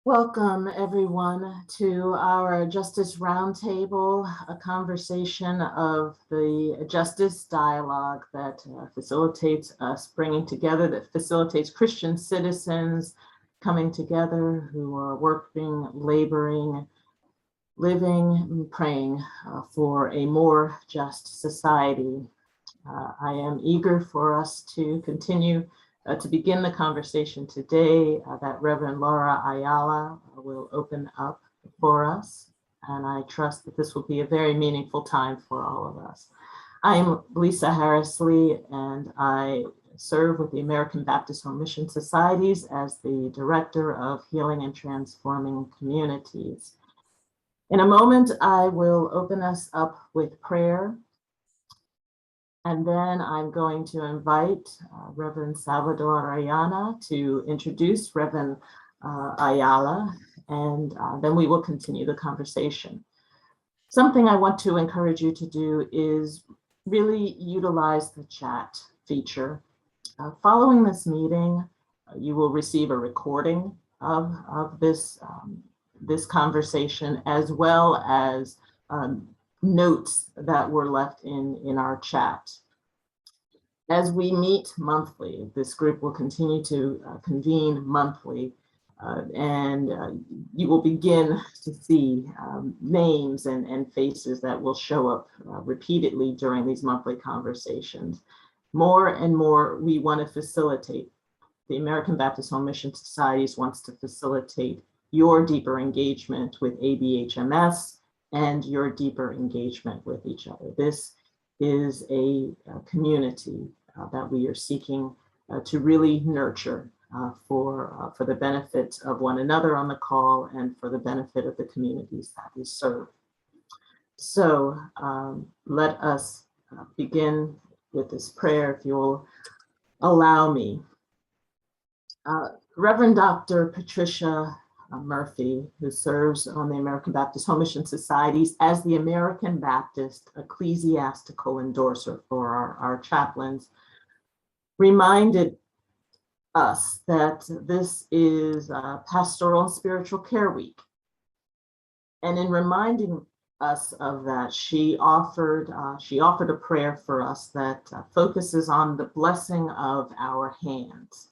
Welcome, everyone, to our Justice Roundtable, a conversation of the justice dialogue that facilitates us bringing together, that facilitates Christian citizens coming together who are working, laboring, living, and praying for a more just society. I am eager for us to continue to begin the conversation today that Reverend Laura Ayala will open up for us. And I trust that this will be a very meaningful time for all of us. I am Lisa Harris-Lee, and I serve with the American Baptist Home Mission Societies as the Director of Healing and Transforming Communities. In a moment, I will open us up with prayer. And then I'm going to invite Reverend Salvador Ayala to introduce Reverend Ayala, and then we will continue the conversation. Something I want to encourage you to do is really utilize the chat feature. Following this meeting, you will receive a recording of this conversation, as well as notes that were left in our chat. As we meet monthly, this group will continue to convene monthly, and you will begin to see names and faces that will show up repeatedly during these monthly conversations. More and more, we want to facilitate. The American Baptist Home Mission Societies wants to facilitate your deeper engagement with ABHMS and your deeper engagement with each other. This is a community that we are seeking to really nurture for the benefit of one another on the call and for the benefit of the communities that we serve. So let us begin with this prayer, if you will allow me. Reverend Dr. Patricia Murphy, who serves on the American Baptist Home Mission Societies as the American Baptist ecclesiastical endorser for our chaplains, reminded us that this is Pastoral and Spiritual Care Week. And in reminding us of that, she offered a prayer for us that focuses on the blessing of our hands.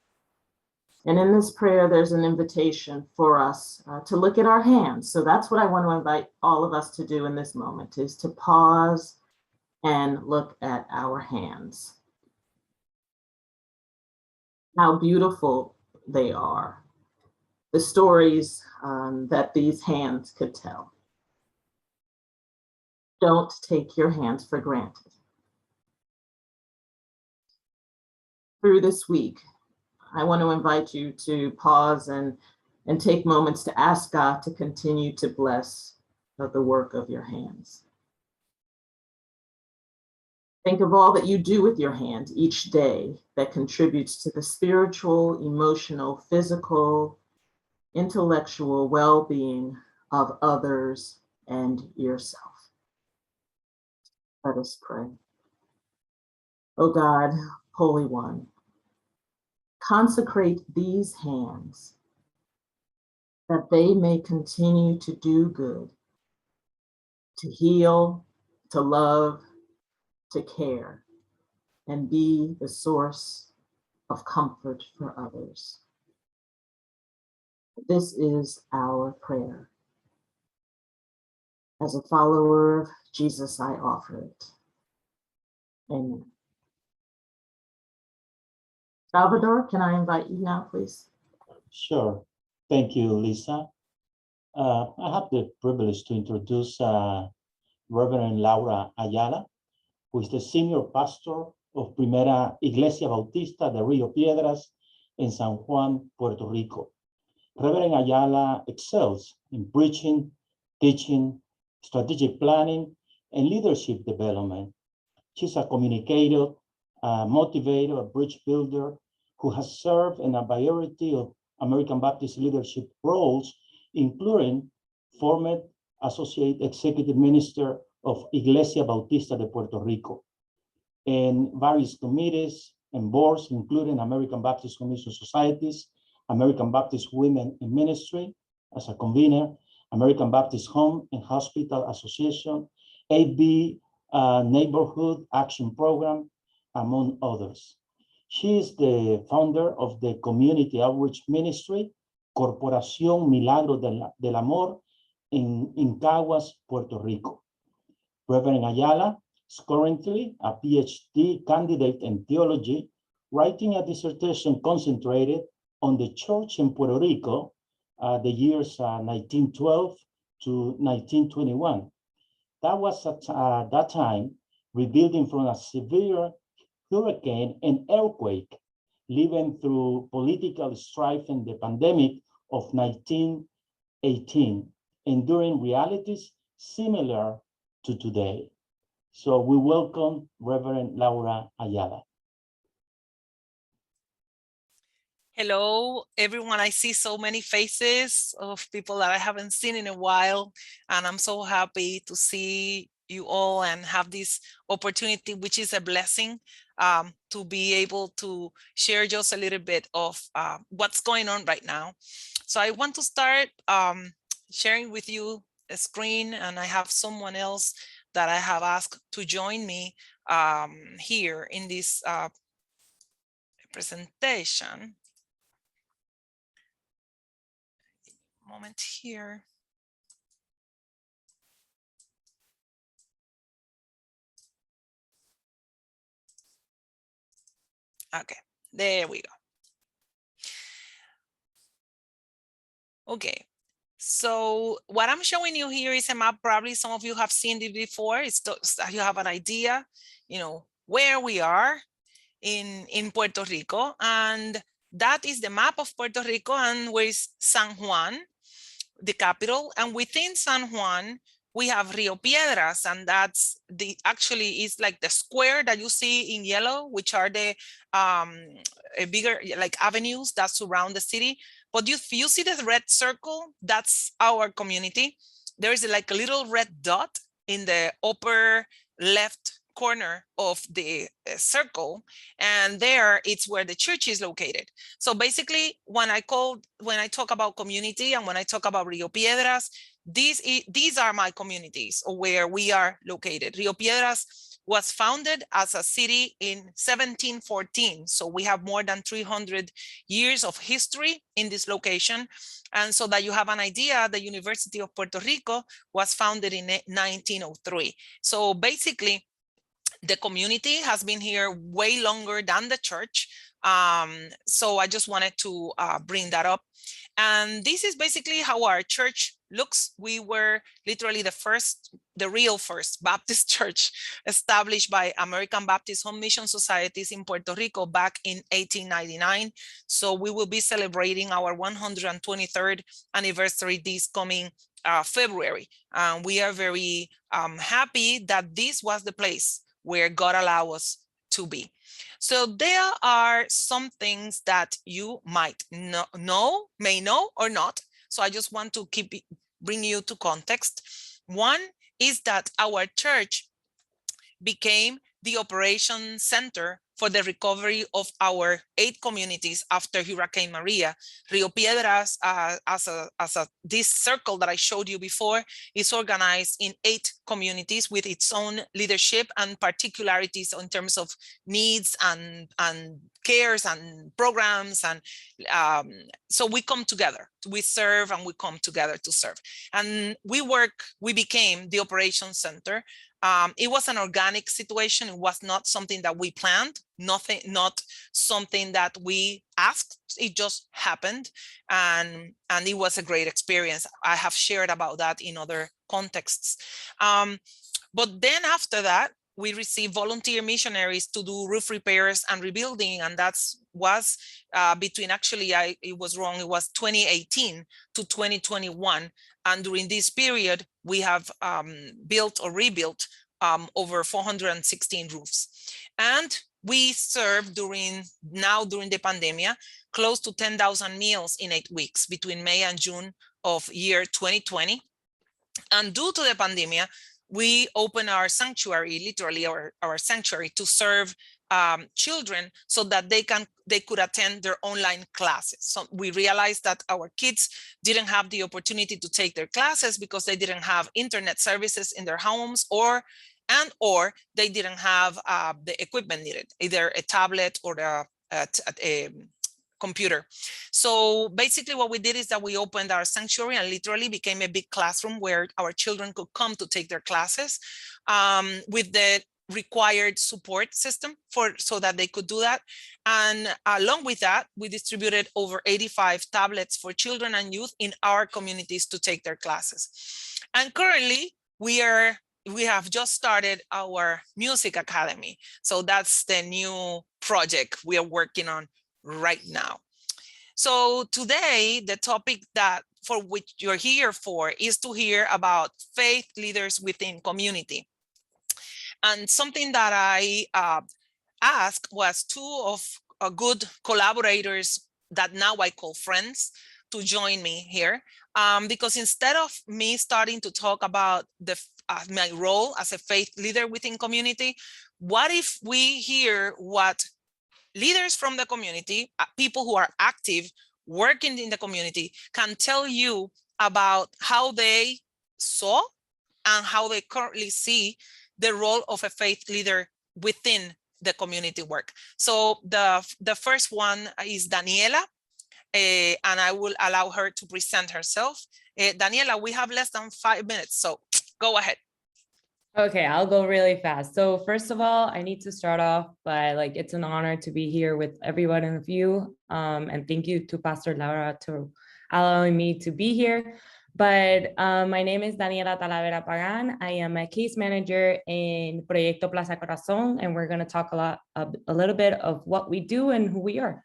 And in this prayer, there's an invitation for us to look at our hands. So that's what I want to invite all of us to do in this moment, is to pause and look at our hands. How beautiful they are. The stories that these hands could tell. Don't take your hands for granted. Through this week, I want to invite you to pause and take moments to ask God to continue to bless the work of your hands. Think of all that you do with your hands each day that contributes to the spiritual, emotional, physical, intellectual well-being of others and yourself. Let us pray. O God, Holy One, consecrate these hands that they may continue to do good, to heal, to love, to care, and be the source of comfort for others. This is our prayer. As a follower of Jesus, I offer it. Amen. Salvador, can I invite you now, please? Sure. Thank you, Lisa. I have the privilege to introduce Reverend Laura Ayala, who is the senior pastor of Primera Iglesia Bautista de Rio Piedras in San Juan, Puerto Rico. Reverend Ayala excels in preaching, teaching, strategic planning, and leadership development. She's a communicator, a motivator, a bridge builder, who has served in a variety of American Baptist leadership roles, including former Associate Executive Minister of Iglesia Bautista de Puerto Rico, and various committees and boards, including American Baptist Home Mission Societies, American Baptist Women in Ministry, as a convener, American Baptist Home and Hospital Association, AB Neighborhood Action Program, among others. She is the founder of the Community Outreach Ministry, Corporación Milagro del Amor, in Caguas, Puerto Rico. Reverend Ayala is currently a PhD candidate in theology, writing a dissertation concentrated on the church in Puerto Rico, the years 1912 to 1921. That was at that time rebuilding from a severe hurricane and earthquake, living through political strife and the pandemic of 1918, enduring realities similar to today. So we welcome Reverend Laura Ayala. Hello, everyone. I see so many faces of people that I haven't seen in a while, and I'm so happy to see you all and have this opportunity, which is a blessing, to be able to share just a little bit of what's going on right now. So I want to start sharing with you a screen, and I have someone else that I have asked to join me here in this presentation. Moment here. Okay, there we go. Okay, so what I'm showing you here is a map. Probably some of you have seen it before. It's you have an idea, you know, where we are in Puerto Rico, and that is the map of Puerto Rico, and where is San Juan, the capital, and within San Juan we have Rio Piedras, and that's the actually is like the square that you see in yellow, which are the bigger like avenues that surround the city. But you see the red circle, that's our community. There is like a little red dot in the upper left corner of the circle, and there it's where the church is located. So basically, when I talk about community and when I talk about Rio Piedras, these are my communities where we are located. Rio Piedras was founded as a city in 1714. So we have more than 300 years of history in this location. And so that you have an idea, the University of Puerto Rico was founded in 1903. So basically, the community has been here way longer than the church. So I just wanted to bring that up. And this is basically how our church looks. We were literally the real first Baptist church established by American Baptist Home Mission Societies in Puerto Rico back in 1899. So we will be celebrating our 123rd anniversary this coming February. We are very happy that this was the place where God allowed us to be. So there are some things that you might may know or not. So I just want to bring you to context. One is that our church became the operation center for the recovery of our 8 communities after Hurricane Maria. Rio Piedras, this circle that I showed you before, is organized in 8 communities with its own leadership and particularities in terms of needs and cares and programs. And so we come together, we serve, and we come together to serve. And we became the operations center. It was an organic situation. It was not something that we planned, not something that we asked. It just happened, and it was a great experience. I have shared about that in other contexts. But then after that, we received volunteer missionaries to do roof repairs and rebuilding, and that was between, actually, it was wrong. It was 2018 to 2021. And during this period, we have built or rebuilt over 416 roofs. And we served during the pandemic, close to 10,000 meals in 8 weeks between May and June of year 2020. And due to the pandemic, we open our sanctuary, literally our sanctuary, to serve children so that they could attend their online classes. So we realized that our kids didn't have the opportunity to take their classes because they didn't have internet services in their homes, or they didn't have the equipment needed, either a tablet or a computer. So basically what we did is that we opened our sanctuary and literally became a big classroom where our children could come to take their classes with the required support system so that they could do that. And along with that, we distributed over 85 tablets for children and youth in our communities to take their classes. And currently we have just started our music academy. So that's the new project we are working on right now. So today, the topic for which you're here for is to hear about faith leaders within community. And something that I asked was two of good collaborators that now I call friends to join me here. Because instead of me starting to talk about my role as a faith leader within community, what if we hear what leaders from the community, people who are active, working in the community, can tell you about how they saw and how they currently see the role of a faith leader within the community work. So the first one is Daniela, and I will allow her to present herself. Daniela, we have less than 5 minutes, so go ahead. Okay, I'll go really fast. So first of all, I need to start off by it's an honor to be here with every one of you. And thank you to Pastor Laura to allowing me to be here. But my name is Daniela Talavera Pagan. I am a case manager in Proyecto Plaza Corazón, and we're going to talk a little bit of what we do and who we are.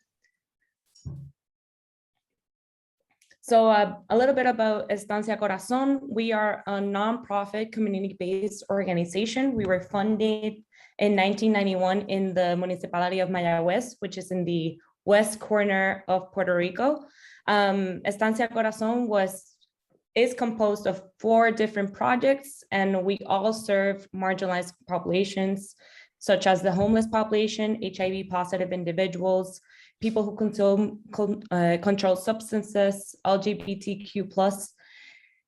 So a little bit about Estancia Corazón. We are a nonprofit community-based organization. We were funded in 1991 in the municipality of Mayagüez, which is in the west corner of Puerto Rico. Estancia Corazón is composed of 4 different projects, and we all serve marginalized populations, such as the homeless population, HIV positive individuals, people who control substances, LGBTQ+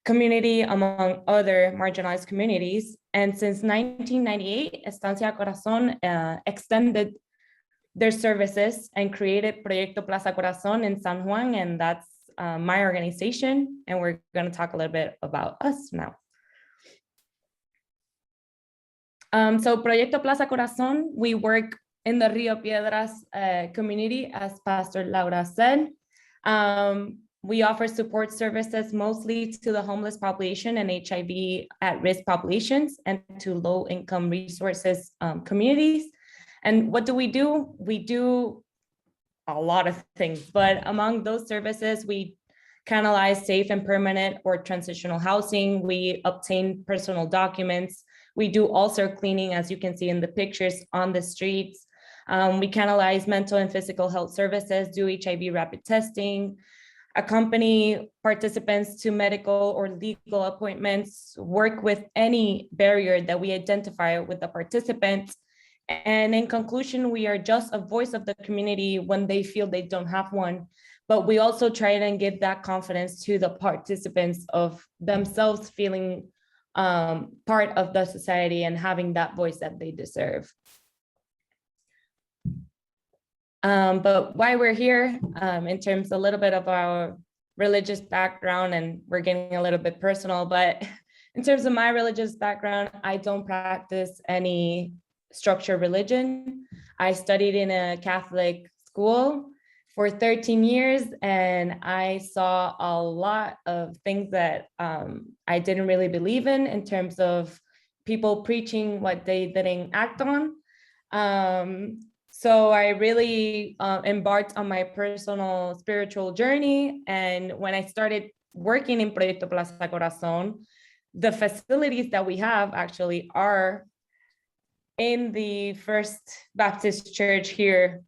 community, among other marginalized communities. And since 1998, Estancia Corazón extended their services and created Proyecto Plaza Corazón in San Juan, and that's my organization, and we're going to talk a little bit about us now. So Proyecto Plaza Corazón, we work in the Rio Piedras community, as Pastor Laura said. We offer support services mostly to the homeless population and HIV at-risk populations and to low-income resources communities. And what do? We do a lot of things, but among those services, we canalize safe and permanent or transitional housing. We obtain personal documents. We do ulcer cleaning, as you can see in the pictures, on the streets. We canalize mental and physical health services, do HIV rapid testing, accompany participants to medical or legal appointments, work with any barrier that we identify with the participants. And in conclusion, we are just a voice of the community when they feel they don't have one, but we also try and give that confidence to the participants of themselves feeling part of the society and having that voice that they deserve. But why we're here, in terms a little bit of our religious background, and we're getting a little bit personal, but in terms of my religious background, I don't practice any structured religion. I studied in a Catholic school for 13 years, and I saw a lot of things that I didn't really believe in terms of people preaching what they didn't act on. So I really embarked on my personal spiritual journey. And when I started working in Proyecto Plaza Corazón, the facilities that we have actually are in the First Baptist Church here,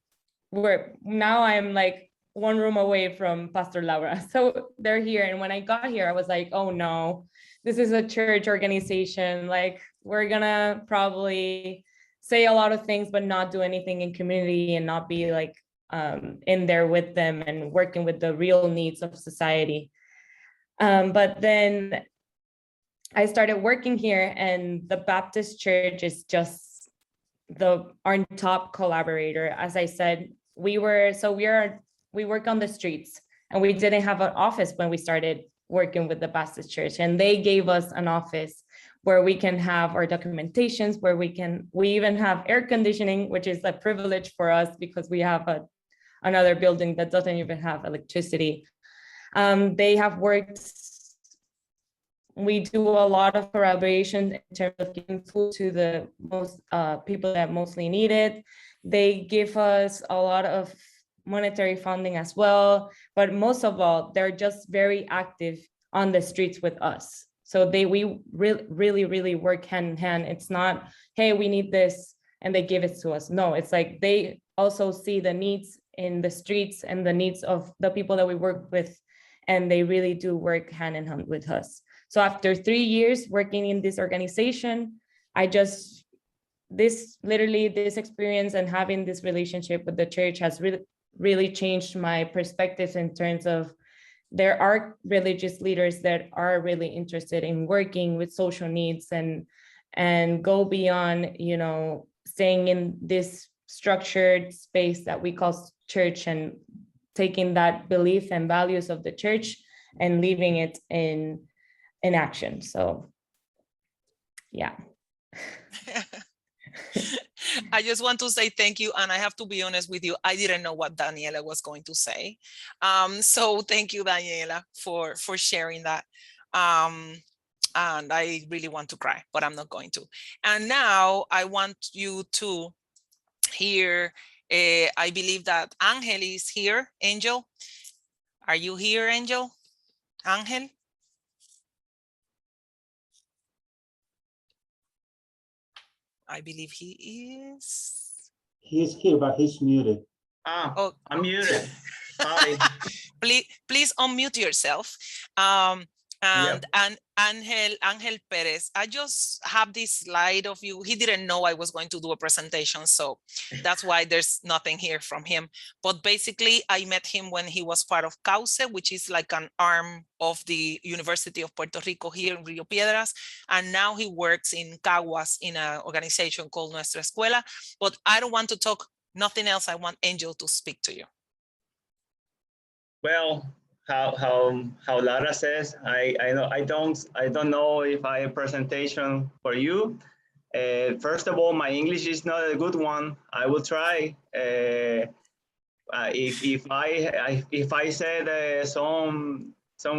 where now I'm like one room away from Pastor Laura. So they're here. And when I got here, I was like, oh no, this is a church organization. Like, we're gonna probably say a lot of things, but not do anything in community and not be like in there with them and working with the real needs of society. But then I started working here, and the Baptist Church is just our top collaborator. As I said, we work on the streets, and we didn't have an office when we started working with the Baptist Church, and they gave us an office where we can have our documentations, where we even have air conditioning, which is a privilege for us because we have another building that doesn't even have electricity. They have worked. We do a lot of collaboration in terms of giving food to the most people that mostly need it. They give us a lot of monetary funding as well, but most of all, they're just very active on the streets with us. So we really work hand in hand. It's not, hey, we need this, and they give it to us. No, it's like they also see the needs in the streets and the needs of the people that we work with, and they really do work hand in hand with us. So after 3 years working in this organization, this experience and having this relationship with the church has really changed my perspectives in terms of there are religious leaders that are really interested in working with social needs and go beyond, staying in this structured space that we call church and taking that belief and values of the church and leaving it in action. So, yeah. I just want to say thank you. And I have to be honest with you, I didn't know what Daniela was going to say. So thank you, Daniela, for sharing that. And I really want to cry, but I'm not going to. And now I want you to hear, I believe that Angel is here. Angel, are you here, Angel? Angel? I believe he is. He is here, but he's muted. Oh, I'm muted. Hi. Please unmute yourself. And Angel Perez, I just have this slide of you. He didn't know I was going to do a presentation, so that's why there's nothing here from him. But basically, I met him when he was part of CAUSE, which is like an arm of the University of Puerto Rico here in Rio Piedras. And now he works in Caguas in an organization called Nuestra Escuela. But I don't want to talk nothing else. I want Angel to speak to you. Well, how Lara says, I don't know if I have a presentation for you. First of all, my English is not a good one. I will try. If I said some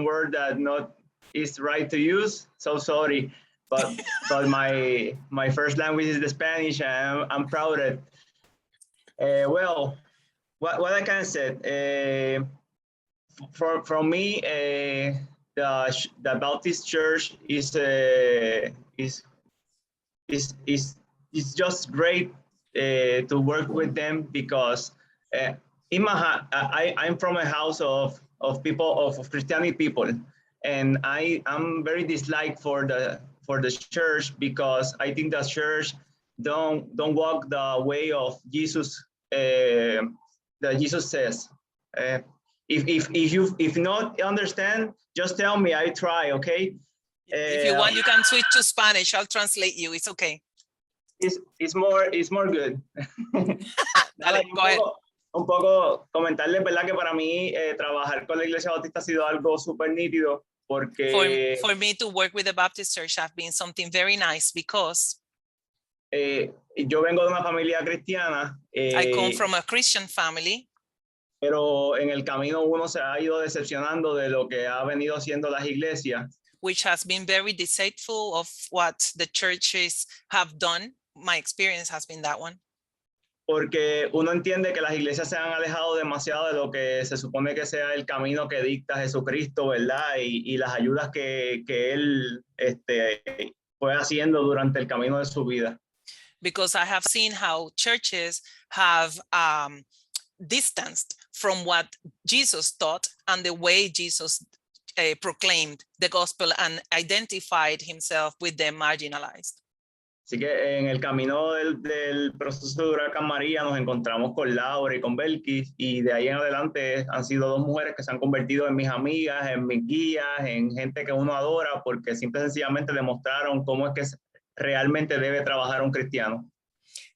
word that not is right to use, so sorry. But my first language is the Spanish, and I'm proud of it. Well, what I can say. For me, the Bautist Church is just great to work with them because I'm from a house of people of Christianity people, and I'm very disliked for the church because I think the church don't walk the way of Jesus that Jesus says. If not understand, just tell me. I try, okay? If you want, you can switch to Spanish. I'll translate you. It's okay. It's more good. Dale, go ahead. Un poco comentarles, ¿verdad? Que para mí trabajar con la Iglesia Bautista ha sido algo súper nítido porque for me to work with the Baptist Church have been something very nice because yo vengo de una familia cristiana. I come from a Christian family. Pero en el camino uno se ha ido decepcionando de lo que ha venido haciendo las iglesias. Which has been very deceitful of what the churches have done. My experience has been that one. Porque uno entiende que las iglesias se han alejado demasiado de lo que se supone que sea el camino que dicta Jesucristo, ¿verdad? Y las ayudas que él fue haciendo durante el camino de su vida. Because I have seen how churches have distanced from what Jesus taught and the way Jesus proclaimed the gospel and identified himself with the marginalized. Así que en el camino del proceso de Huracán María nos encontramos con Laura y con Belkis, y de ahí en adelante han sido dos mujeres que se han convertido en mis amigas, en mis guías, en gente que uno adora, porque simple y sencillamente demostraron cómo es que realmente debe trabajar un cristiano.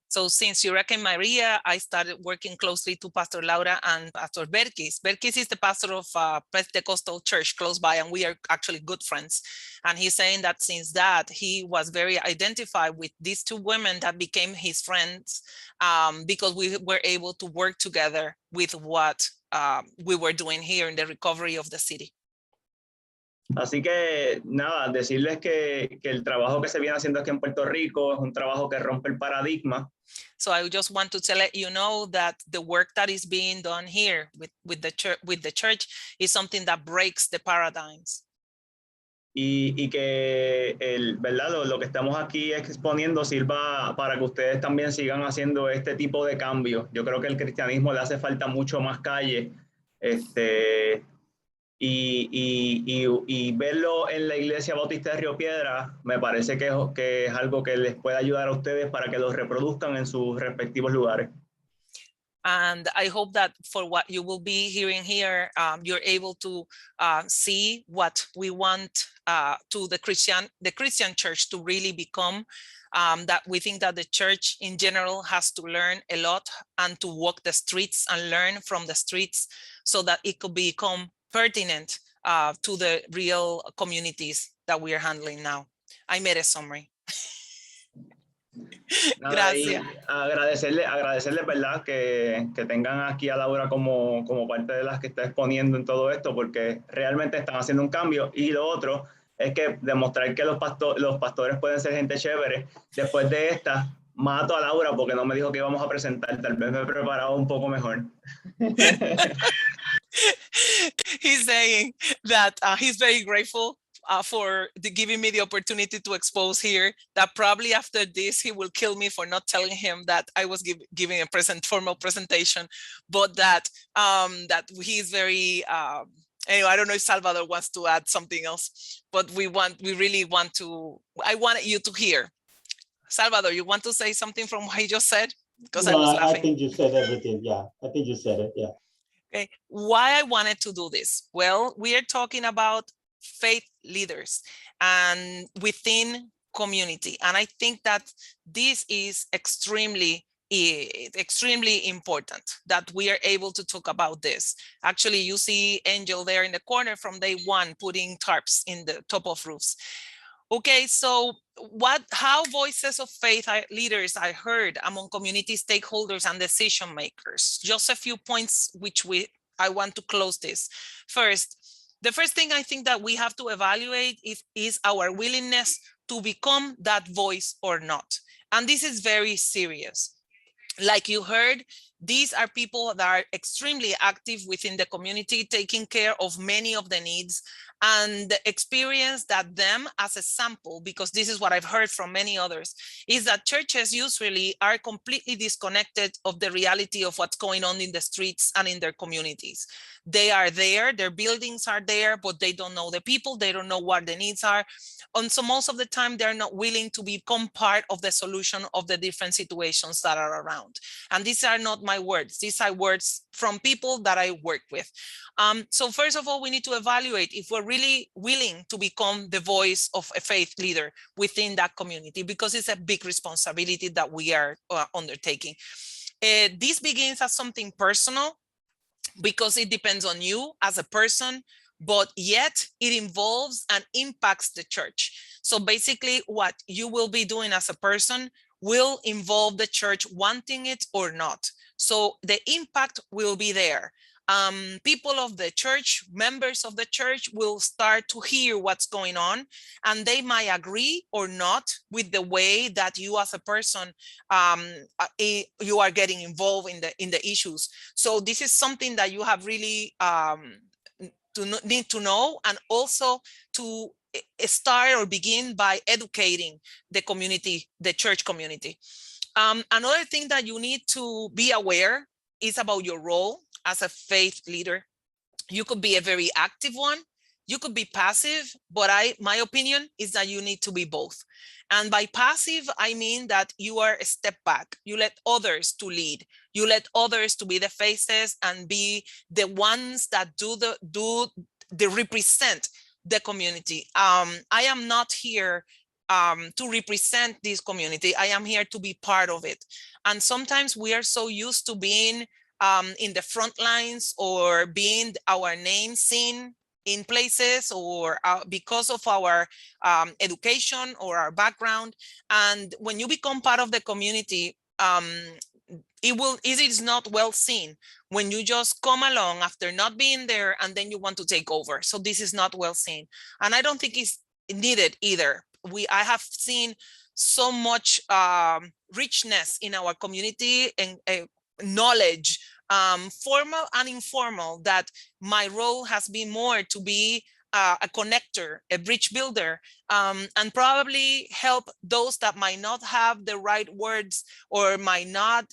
So since Hurricane Maria, I started working closely to Pastor Laura and Pastor Berkis. Berkis is the pastor of a Pentecostal church close by, and we are actually good friends. And he's saying that since that, he was very identified with these two women that became his friends, because we were able to work together with what we were doing here in the recovery of the city. Así que nada, decirles que el trabajo que se viene haciendo aquí en Puerto Rico es un trabajo que rompe el paradigma. So I just want to let you know that the work that is being done here with the church is something that breaks the paradigms. Y que ¿verdad? Lo que estamos aquí exponiendo sirva para que ustedes también sigan haciendo este tipo de cambios. Yo creo que el cristianismo le hace falta mucho más calle. Y verlo en la Iglesia Bautista de Río Piedras me parece que es algo que les puede ayudar a ustedes para que los reproduzcan en sus respectivos lugares. And I hope that for what you will be hearing here, you're able to see what we want to the Christian church to really become. That we think that the church in general has to learn a lot and to walk the streets and learn from the streets so that it could become pertinent to the real communities that we are handling now. I made a summary. Gracias. Agradecerles, ¿verdad? Que tengan aquí a Laura como parte de las que está exponiendo en todo esto, porque realmente están haciendo un cambio. Y lo otro es que demostrar que los pastores pueden ser gente chévere. Después de esta, mato a Laura porque no me dijo que íbamos a presentar. Tal vez me he preparado un poco mejor. He's saying that he's very grateful for giving me the opportunity to expose here, that probably after this, he will kill me for not telling him that I was giving a formal presentation, but that he's very, anyway, I don't know if Salvador wants to add something else, but I wanted you to hear. Salvador, you want to say something from what he just said? Because I was laughing. I think you said everything. Yeah, I think you said it. Yeah. Okay, why I wanted to do this? Well, we are talking about faith leaders and within community. And I think that this is extremely important that we are able to talk about this. Actually, you see Angel there in the corner from day one, putting tarps in the top of roofs. Okay, so how voices of faith leaders are heard among community stakeholders and decision makers. Just a few points I want to close this. First, the first thing I think that we have to evaluate is our willingness to become that voice or not. And this is very serious. Like you heard, these are people that are extremely active within the community, taking care of many of the needs, and the experience that them as a sample, because this is what I've heard from many others, is that churches usually are completely disconnected of the reality of what's going on in the streets and in their communities. They are there, their buildings are there, but they don't know the people, they don't know what the needs are. And so most of the time, they're not willing to become part of the solution of the different situations that are around. And these are not my words. These are words from people that I work with. So first of all, we need to evaluate if we're really willing to become the voice of a faith leader within that community, because it's a big responsibility that we are undertaking. This begins as something personal, because it depends on you as a person, but yet it involves and impacts the church. So basically what you will be doing as a person will involve the church wanting it or not. So the impact will be there. People of the church, members of the church will start to hear what's going on, and they might agree or not with the way that you as a person, you are getting involved in the issues. So this is something that you have really need to know, and also to start or begin by educating the community, the church community. Another thing that you need to be aware is about your role as a faith leader. You could be a very active one. You could be passive, but my opinion is that you need to be both. And by passive, I mean that you are a step back. You let others to lead. You let others to be the faces and be the ones that represent the community. I am not here to represent this community. I am here to be part of it. And sometimes we are so used to being in the front lines or being our name seen in places or because of our education or our background. And when you become part of the community, it is not well seen when you just come along after not being there and then you want to take over. So this is not well seen. And I don't think it's needed either. I have seen so much richness in our community and knowledge, formal and informal, that my role has been more to be a connector, a bridge builder, and probably help those that might not have the right words or might not,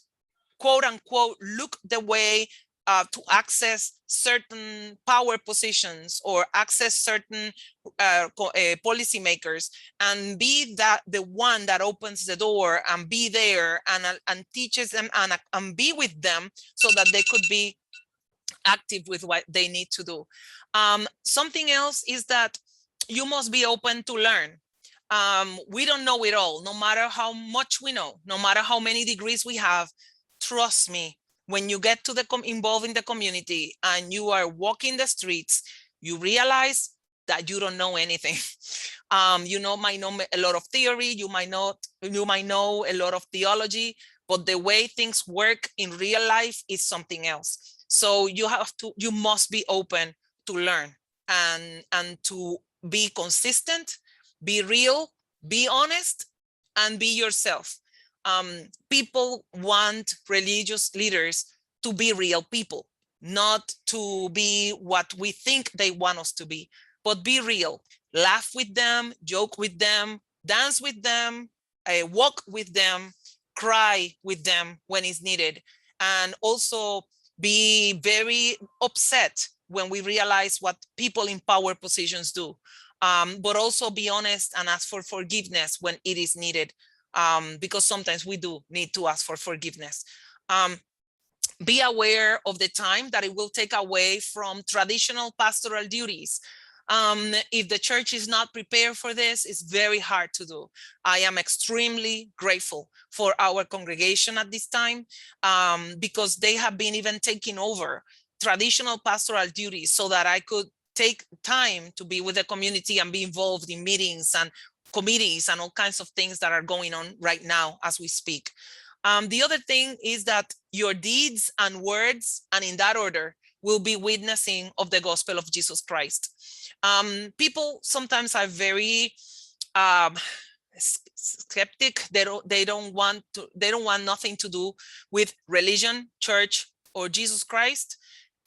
quote unquote, look the way to access certain power positions or access certain policymakers, and be the one that opens the door and be there and teaches them and be with them so that they could be active with what they need to do. Something else is that you must be open to learn. We don't know it all, no matter how much we know, no matter how many degrees we have. Trust me, when you get to involved in the community and you are walking the streets, you realize that you don't know anything. Might know a lot of theory, you might know a lot of theology, but the way things work in real life is something else. So you must be open to learn and to be consistent, be real, be honest, and be yourself. People want religious leaders to be real people, not to be what we think they want us to be, but be real. Laugh with them, joke with them, dance with them, walk with them, cry with them when it's needed, and also be very upset when we realize what people in power positions do, but also be honest and ask for forgiveness when it is needed. Because sometimes we do need to ask for forgiveness. Be aware of the time that it will take away from traditional pastoral duties. If the church is not prepared for this, it's very hard to do. I am extremely grateful for our congregation at this time, because they have been even taking over traditional pastoral duties so that I could take time to be with the community and be involved in meetings and committees and all kinds of things that are going on right now as we speak. The other thing is that your deeds and words, and in that order, will be witnessing of the gospel of Jesus Christ. People sometimes are very skeptic. They don't want nothing to do with religion, church, or Jesus Christ.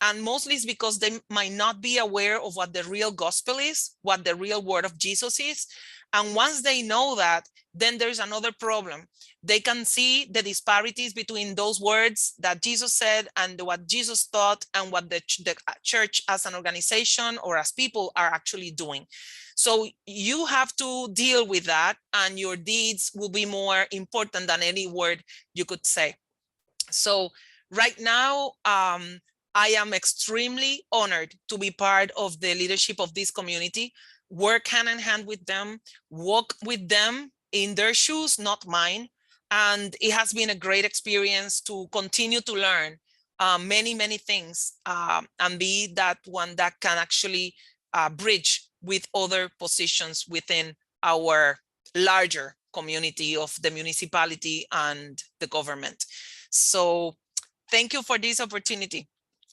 And mostly it's because they might not be aware of what the real gospel is, what the real word of Jesus is. And once they know that, then there's another problem. They can see the disparities between those words that Jesus said and what Jesus taught and what the church as an organization or as people are actually doing. So you have to deal with that, and your deeds will be more important than any word you could say. So right now, I am extremely honored to be part of the leadership of this community, work hand in hand with them, walk with them in their shoes, not mine. And it has been a great experience to continue to learn many, many things and be that one that can actually bridge with other positions within our larger community of the municipality and the government. So thank you for this opportunity.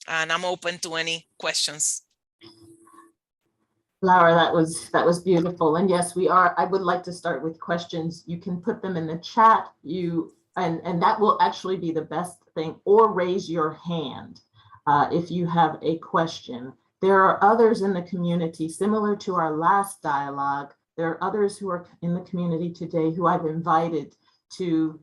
And I'm open to any questions. Laura, that was beautiful. And yes, I would like to start with questions. You can put them in the chat, and that will actually be the best thing, or raise your hand if you have a question. There are others in the community, similar to our last dialogue. There are others who are in the community today who I've invited to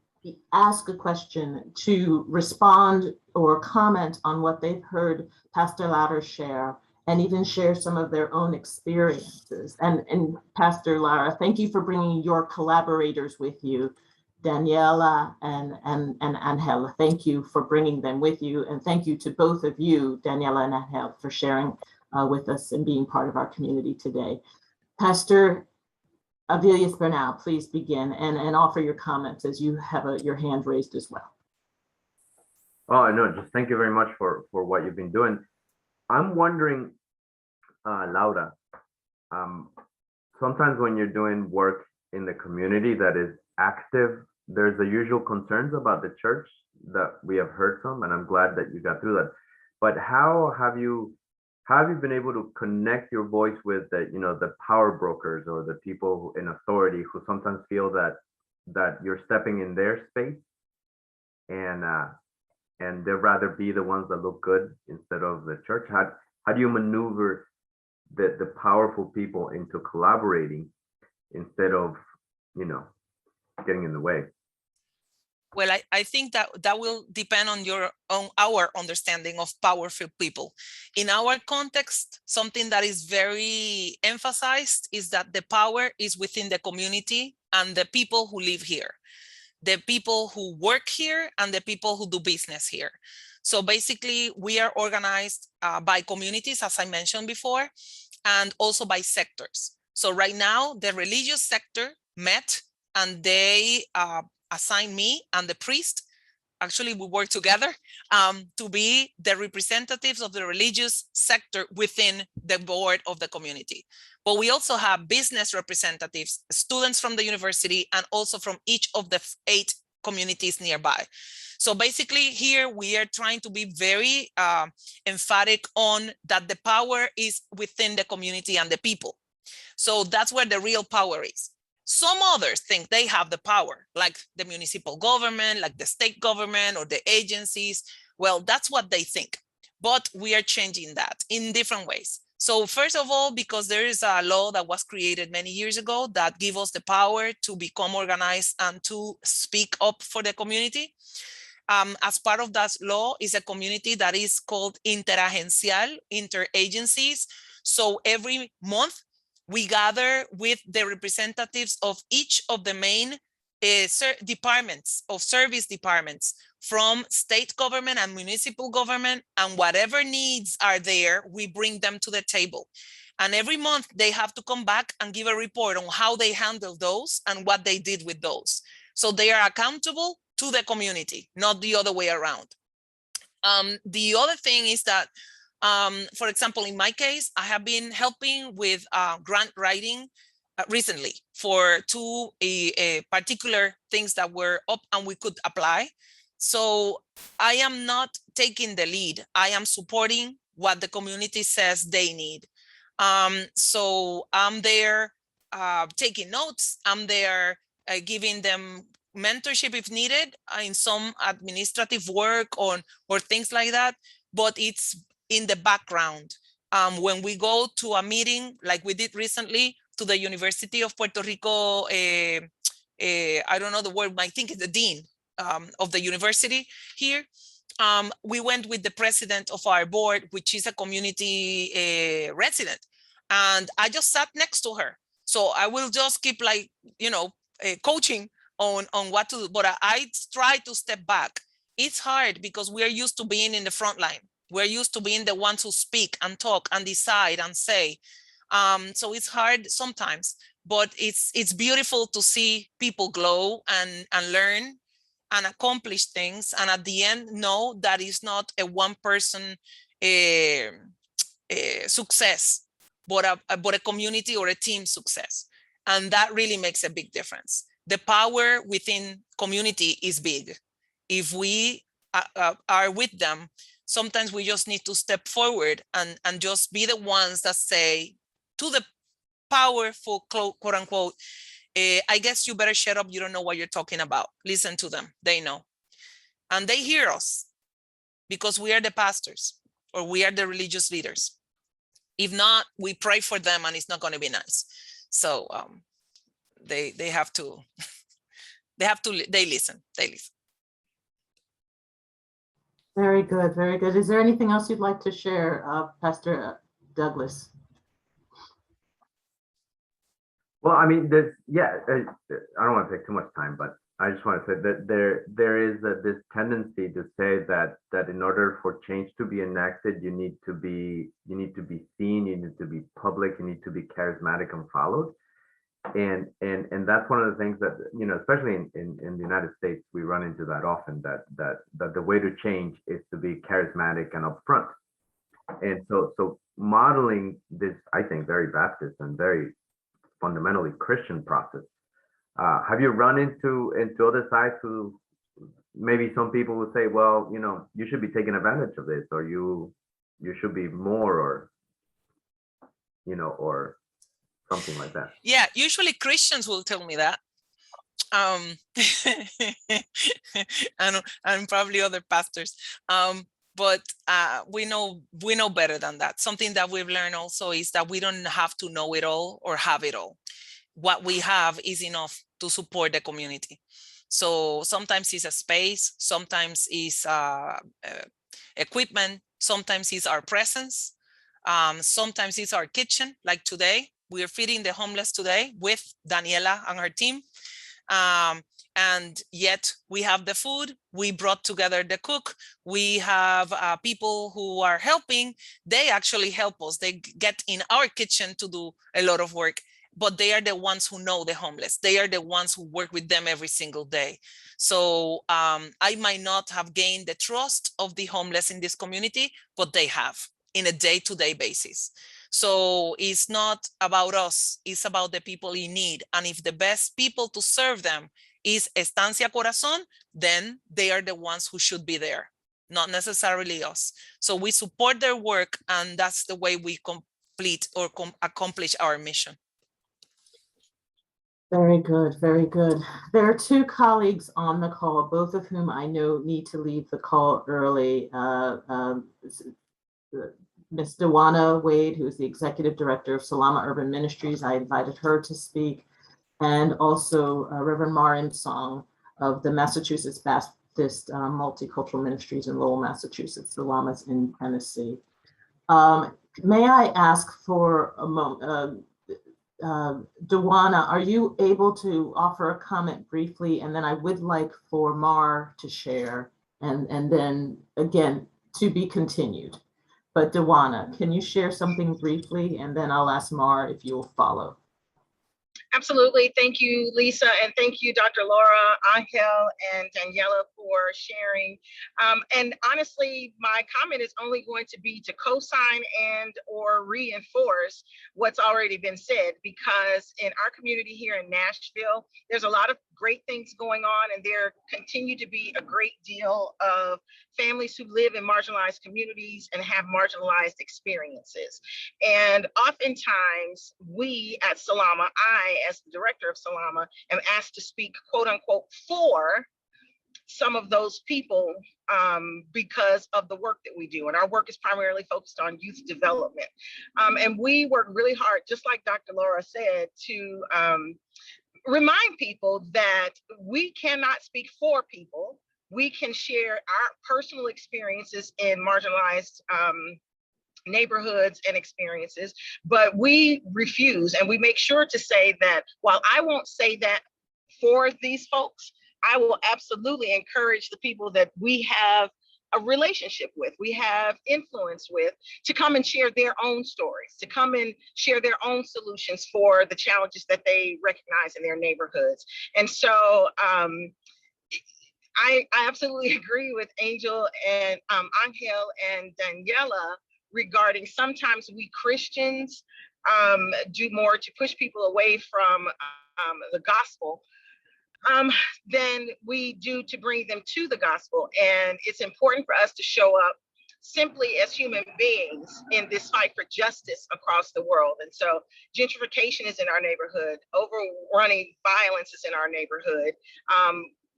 ask a question, to respond or comment on what they've heard Pastor Lauder share. and even share some of their own experiences. And Pastor Lara, thank you for bringing your collaborators with you, Daniela and Angela. Thank you for bringing them with you. And thank you to both of you, Daniela and Angela, for sharing with us and being part of our community today. Pastor Avilius Bernal, please begin and offer your comments as you have your hand raised as well. Oh, no, just thank you very much for what you've been doing. I'm wondering, Laura, sometimes when you're doing work in the community that is active, there's the usual concerns about the church that we have heard from, and I'm glad that you got through that. But how have you been able to connect your voice with the power brokers or the people in authority who sometimes feel that you're stepping in their space and they'd rather be the ones that look good instead of the church? How do you maneuver the powerful people into collaborating instead of getting in the way? Well, I think that will depend on our understanding of powerful people. In our context, something that is very emphasized is that the power is within the community and the people who live here, the people who work here and the people who do business here. So basically, we are organized by communities, as I mentioned before, and also by sectors. So right now, the religious sector met and they assigned me and the priest. Actually, we work together to be the representatives of the religious sector within the board of the community. But we also have business representatives, students from the university, and also from each of the 8 communities nearby. So basically here we are trying to be very emphatic on that the power is within the community and the people. So that's where the real power is. Some others think they have the power, like the municipal government, like the state government or the agencies. Well, that's what they think, but we are changing that in different ways. So first of all, because there is a law that was created many years ago that gives us the power to become organized and to speak up for the community. As part of that law is a community that is called interagencial, interagencies. So every month, we gather with the representatives of each of the main departments, of service departments from state government and municipal government, and whatever needs are there, we bring them to the table. And every month they have to come back and give a report on how they handle those and what they did with those. So they are accountable to the community, not the other way around. The other thing is that for example, in my case, I have been helping with grant writing recently for 2 particular things that were up and we could apply. So I am not taking the lead. I am supporting what the community says they need. So I'm there taking notes. I'm there giving them mentorship if needed in some administrative work or things like that. But it's in the background. When we go to a meeting, like we did recently to the University of Puerto Rico, I don't know the word, I think it's the dean of the university here. We went with the president of our board, which is a community resident. And I just sat next to her. So I will just keep coaching on what to do, but I try to step back. It's hard because we are used to being in the front line. We're used to being the ones who speak and talk and decide and say. So it's hard sometimes, but it's beautiful to see people glow and learn and accomplish things. And at the end, know that it's not a one-person success, but a community or a team success. And that really makes a big difference. The power within community is big. If we are with them, sometimes we just need to step forward and just be the ones that say to the powerful, quote unquote, I guess you better shut up. You don't know what you're talking about. Listen to them. They know. And they hear us because we are the pastors or we are the religious leaders. If not, we pray for them and it's not going to be nice. So they have to, they listen. Very good, very good. Is there anything else you'd like to share, Pastor Douglas. Well, I mean, I don't want to take too much time, but I just want to say that there is this tendency to say that in order for change to be enacted, you need to be seen, you need to be public, you need to be charismatic and followed. And that's one of the things that, especially in the United States, we run into that often, that the way to change is to be charismatic and upfront. And so modeling this, I think, very Baptist and very fundamentally Christian process. Have you run into other sides who maybe some people would say, well, you should be taking advantage of this, or you should be more, or or something like that? Yeah, usually Christians will tell me that. And probably other pastors. But we know better than that. Something that we've learned also is that we don't have to know it all or have it all. What we have is enough to support the community. So sometimes it's a space, sometimes it's equipment, sometimes it's our presence, sometimes it's our kitchen. Like today, we are feeding the homeless today with Daniela and her team. And yet we have the food, we brought together the cook, we have people who are helping. They actually help us. They get in our kitchen to do a lot of work, but they are the ones who know the homeless. They are the ones who work with them every single day. So I might not have gained the trust of the homeless in this community, but they have in a day-to-day basis. So it's not about us, it's about the people in need. And if the best people to serve them is Estancia Corazon, then they are the ones who should be there, not necessarily us. So we support their work, and that's the way we complete or accomplish our mission. Very good, very good. There are two colleagues on the call, both of whom I know need to leave the call early. Ms. Dewana Wade, who is the Executive Director of Salama Urban Ministries, I invited her to speak, and also Reverend Marin Song of the Massachusetts Baptist Multicultural Ministries in Lowell, Massachusetts, the Lamas in Tennessee. May I ask for a moment, Dewana, are you able to offer a comment briefly? And then I would like for Mar to share, and then again, to be continued. But Dewana, can you share something briefly? And then I'll ask Mar if you'll follow. Absolutely. Thank you, Lisa. And thank you, Dr. Laura, Angel, and Daniela for sharing. And honestly, my comment is only going to be to co-sign and or reinforce what's already been said, because in our community here in Nashville, there's a lot of great things going on, and there continue to be a great deal of families who live in marginalized communities and have marginalized experiences. And oftentimes we at Salama, I as the director of Salama, am asked to speak, quote unquote, for some of those people because of the work that we do. And our work is primarily focused on youth development. And we work really hard, just like Dr. Laura said, to remind people that we cannot speak for people. We can share our personal experiences in marginalized neighborhoods and experiences, but we refuse, and we make sure to say that while I won't say that for these folks, I will absolutely encourage the people that we have a relationship with, we have influence with, to come and share their own stories, to come and share their own solutions for the challenges that they recognize in their neighborhoods. And so I absolutely agree with Angel and Angel and Daniela regarding sometimes we Christians do more to push people away from the gospel than we do to bring them to the gospel. And it's important for us to show up simply as human beings in this fight for justice across the world. And so gentrification is in our neighborhood, overrunning violence is in our neighborhood,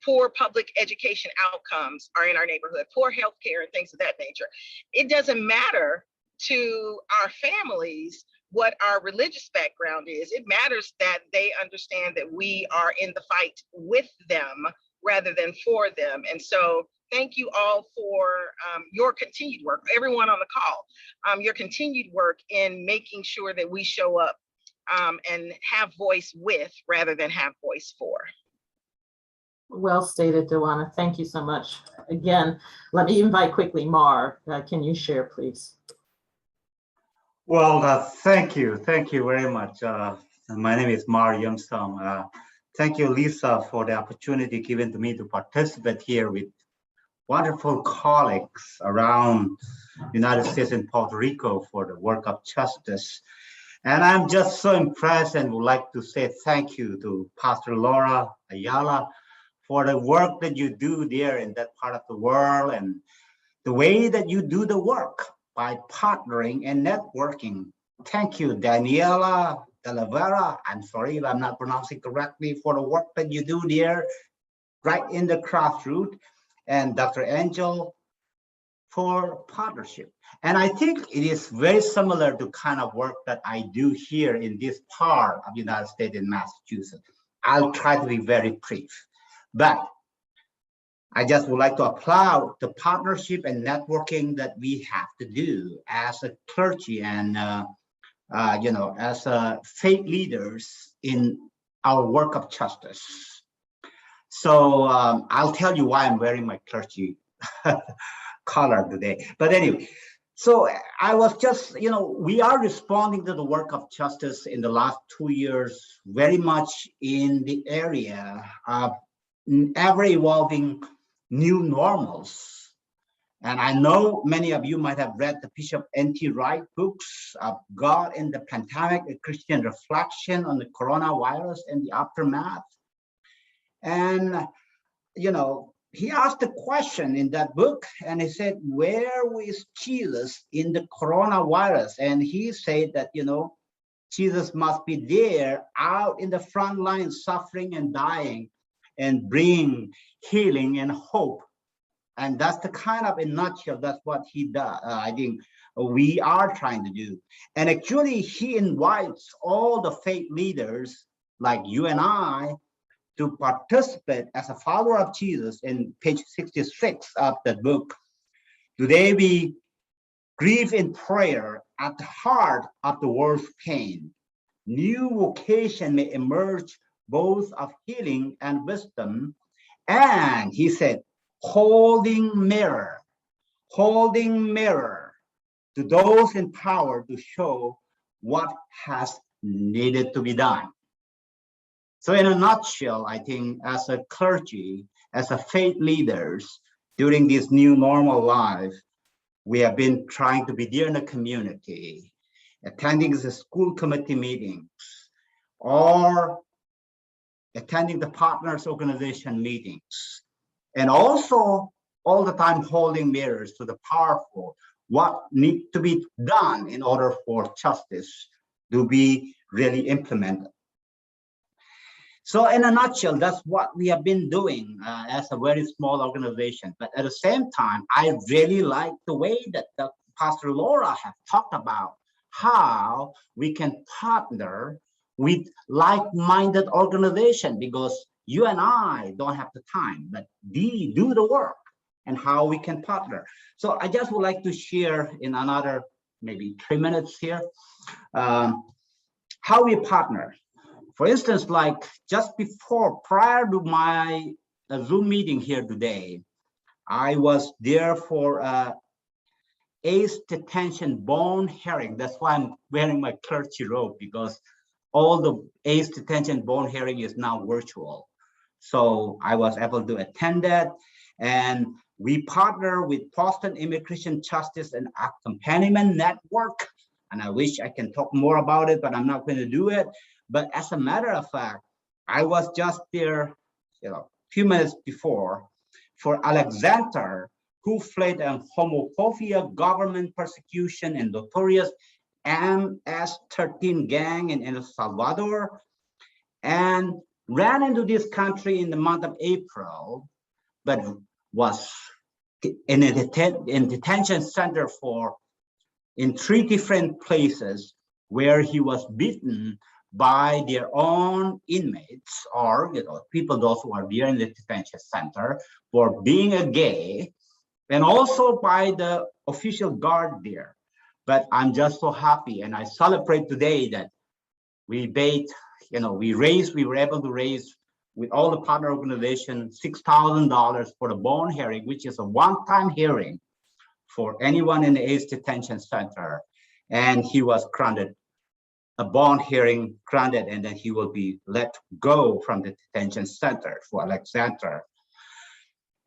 poor public education outcomes are in our neighborhood, poor healthcare and things of that nature. It doesn't matter to our families what our religious background is. It matters that they understand that we are in the fight with them rather than for them. And so thank you all for your continued work, everyone on the call, your continued work in making sure that we show up and have voice with rather than have voice for. Well stated, Dewana. Thank you so much. Again, let me invite quickly Mar. Can you share, please? Well, thank you very much. My name is Mar Youngsong. Thank you, Lisa, for the opportunity given to me to participate here with wonderful colleagues around the United States and Puerto Rico for the work of justice. And I'm just so impressed and would like to say thank you to Pastor Laura Ayala for the work that you do there in that part of the world and the way that you do the work by partnering and networking. Thank you, Daniela Talavera. I'm sorry if I'm not pronouncing correctly, for the work that you do there right in the grassroots, and Dr. Angel for partnership. And I think it is very similar to kind of work that I do here in this part of the United States in Massachusetts. I'll try to be very brief, but I just would like to applaud the partnership and networking that we have to do as a clergy and as faith leaders in our work of justice. So I'll tell you why I'm wearing my clergy color today. But anyway, so I was just, we are responding to the work of justice in the last 2 years, very much in the area of ever evolving new normals. And I know many of you might have read the Bishop N.T. Wright books of God in the Pandemic, a Christian reflection on the coronavirus and the aftermath. And, he asked a question in that book and he said, where is Jesus in the coronavirus? And he said that, Jesus must be there out in the front line, suffering and dying and bringing healing and hope. And that's the kind of, in a nutshell, that's what he does. I think we are trying to do. And actually, he invites all the faith leaders like you and I to participate as a follower of Jesus in page 66 of that book. Today, we grieve in prayer at the heart of the world's pain. New vocation may emerge both of healing and wisdom. And he said, holding mirror to those in power to show what has needed to be done. So in a nutshell, I think as a clergy, as a faith leaders during this new normal life, we have been trying to be there in the community, attending the school committee meetings, or attending the partners organization meetings, and also all the time holding mirrors to the powerful, what needs to be done in order for justice to be really implemented. So in a nutshell, that's what we have been doing as a very small organization. But at the same time, I really like the way that Pastor Laura has talked about how we can partner with like-minded organization, because you and I don't have the time, but they do the work, and how we can partner. So I just would like to share in another maybe 3 minutes here, how we partner. For instance, like just prior to my Zoom meeting here today, I was there for ACE detention bone hearing. That's why I'm wearing my clergy robe, because all the ACE detention bone hearing is now virtual. So I was able to attend that. And we partner with Boston Immigration Justice and Accompaniment Network. And I wish I can talk more about it, but I'm not going to do it. But as a matter of fact, I was just there, few minutes before for Alexander, who fled a homophobia, government persecution, and notorious MS-13 gang in El Salvador, and ran into this country in the month of April, but was in a detention center in 3 different places where he was beaten by their own inmates or people, those who are there in the detention center for being a gay, and also by the official guard there. But I'm just so happy, and I celebrate today that we were able to raise with all the partner organizations $6,000 for the bond hearing, which is a one-time hearing for anyone in the AIDS detention center. And he was granted a bond hearing granted, and then he will be let go from the detention center for Alexander.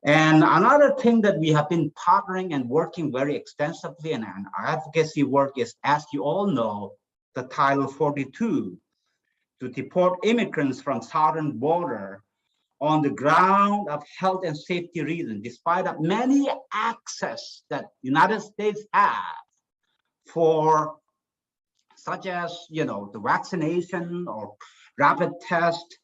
And another thing that we have been partnering and working very extensively in our advocacy work is, as you all know, the Title 42 to deport immigrants from southern border on the ground of health and safety reasons, despite of many access that United States have for such as, the vaccination or rapid test.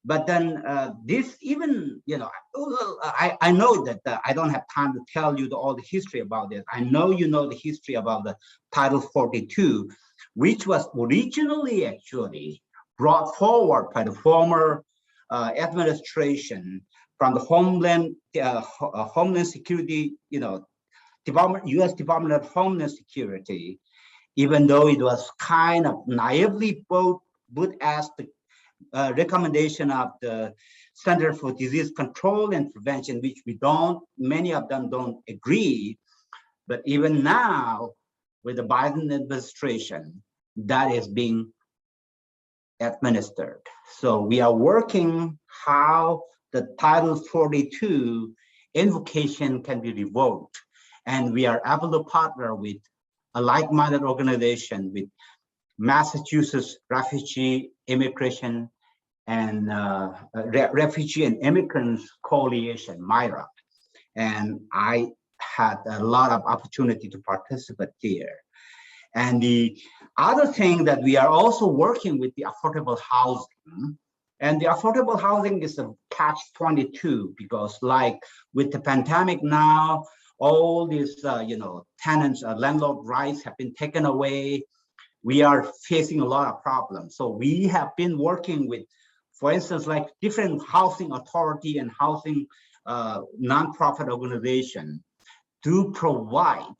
But then this even, I know that I don't have time to tell you all the history about this. I know you know the history about the Title 42, which was originally actually brought forward by the former administration from the Homeland Security, Department, U.S. Department of Homeland Security, even though it was kind of naively put as the recommendation of the Center for Disease Control and Prevention, which many of them don't agree. But even now, with the Biden administration, that is being administered. So we are working how the Title 42 invocation can be revoked. And we are able to partner with a like-minded organization with Massachusetts Refugee Immigration and Refugee and Immigrants Coalition, MIRA. And I had a lot of opportunity to participate here. And the other thing that we are also working with the affordable housing, and the affordable housing is a catch-22 because like with the pandemic now, all these, tenants, landlord rights have been taken away. We are facing a lot of problems. So we have been working with, for instance, like different housing authority and housing nonprofit organization to provide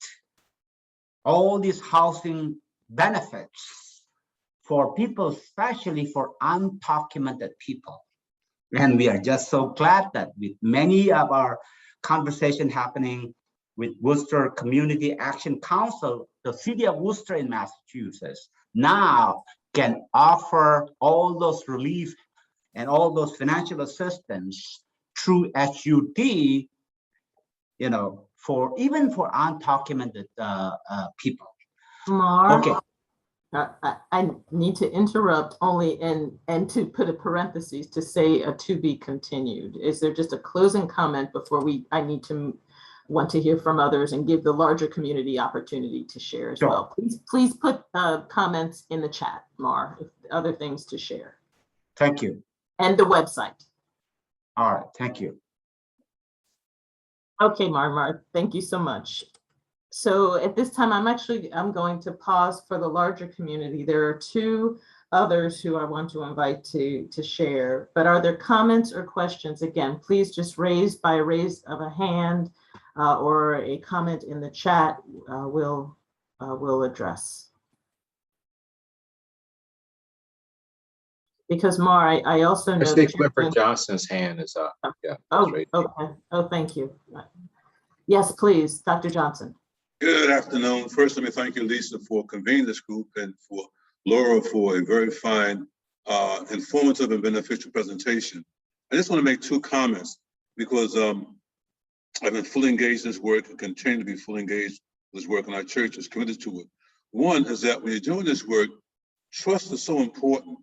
all these housing benefits for people, especially for undocumented people. And we are just so glad that with many of our conversation happening with Worcester Community Action Council, the city of Worcester in Massachusetts now can offer all those relief and all those financial assistance through HUD, for undocumented people. Mark, Okay. I need to interrupt only and to put a parenthesis to say to be continued. Is there just a closing comment before I want to hear from others and give the larger community opportunity to share as well? Please put comments in the chat, Mar, if other things to share. Thank you. And the website. All right, thank you. Okay, Mar, thank you so much. So at this time, I'm going to pause for the larger community. There are two others who I want to invite to share, but are there comments or questions? Again, please just raise of a hand or a comment in the chat we'll address. Because Mar, I also know that Clifford Johnson's hand is up. Yeah. Oh, right. okay. Oh, thank you. Yes, please, Dr. Johnson. Good afternoon. First, let me thank you, Lisa, for convening this group and for Laura for a very fine, informative and beneficial presentation. I just want to make two comments because I've been fully engaged in this work and continue to be fully engaged in this work, and our church is committed to it. One is that when you're doing this work, trust is so important.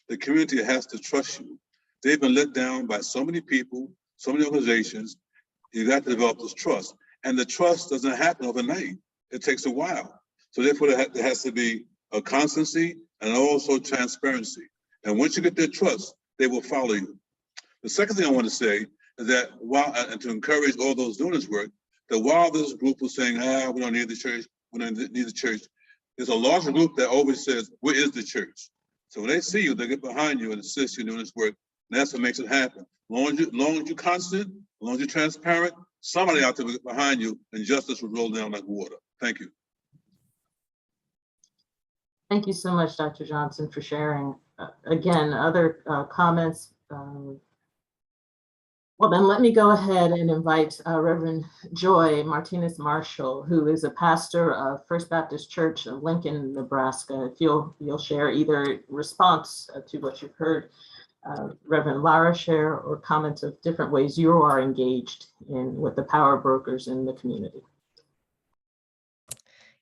The community has to trust you. They've been let down by so many people, so many organizations. You got to develop this trust. And the trust doesn't happen overnight. It takes a while. So therefore, there has to be a constancy and also transparency. And once you get their trust, they will follow you. The second thing I want to say is that and to encourage all those doing this work, that while this group was saying, we don't need the church, we don't need the church, there's a larger group that always says, where is the church? So when they see you, they get behind you and assist you in doing this work. And that's what makes it happen. As long as you're constant, as long as you're transparent, somebody out there will get behind you and justice will roll down like water. Thank you. Thank you so much, Dr. Johnson, for sharing. Again, other comments? Well, then let me go ahead and invite Reverend Joy Martinez Marshall, who is a pastor of First Baptist Church of Lincoln, Nebraska. If you'll share either response to what you've heard Reverend Lara share, or comments of different ways you are engaged with the power brokers in the community.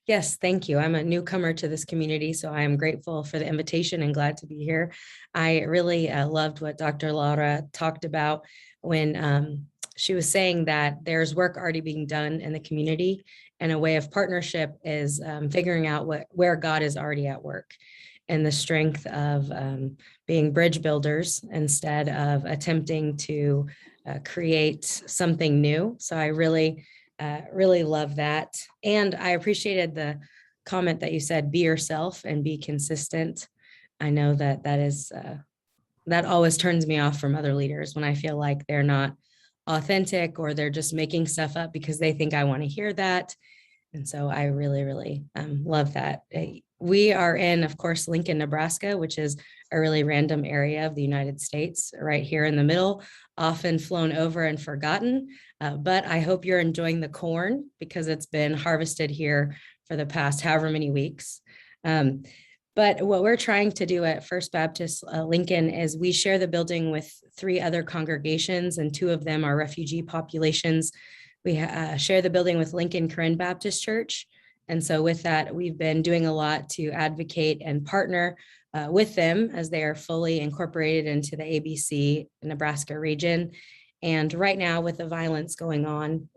Yes, thank you. I'm a newcomer to this community, so I am grateful for the invitation and glad to be here. I really loved what Dr. Laura talked about when she was saying that there's work already being done in the community, and a way of partnership is figuring out where God is already at work, and the strength of being bridge builders instead of attempting to create something new. So I really love that. And I appreciated the comment that you said, be yourself and be consistent. I know that always turns me off from other leaders when I feel like they're not authentic, or they're just making stuff up because they think I want to hear that. And so I really love that. We are in, of course, Lincoln, Nebraska, which is a really random area of the United States, right here in the middle, often flown over and forgotten. But I hope you're enjoying the corn, because it's been harvested here for the past however many weeks. But what we're trying to do at First Baptist Lincoln is we share the building with 3 other congregations, and 2 of them are refugee populations. We share the building with Lincoln Korean Baptist Church. And so with that, we've been doing a lot to advocate and partner with them as they are fully incorporated into the ABC Nebraska region. And right now, with the violence going on,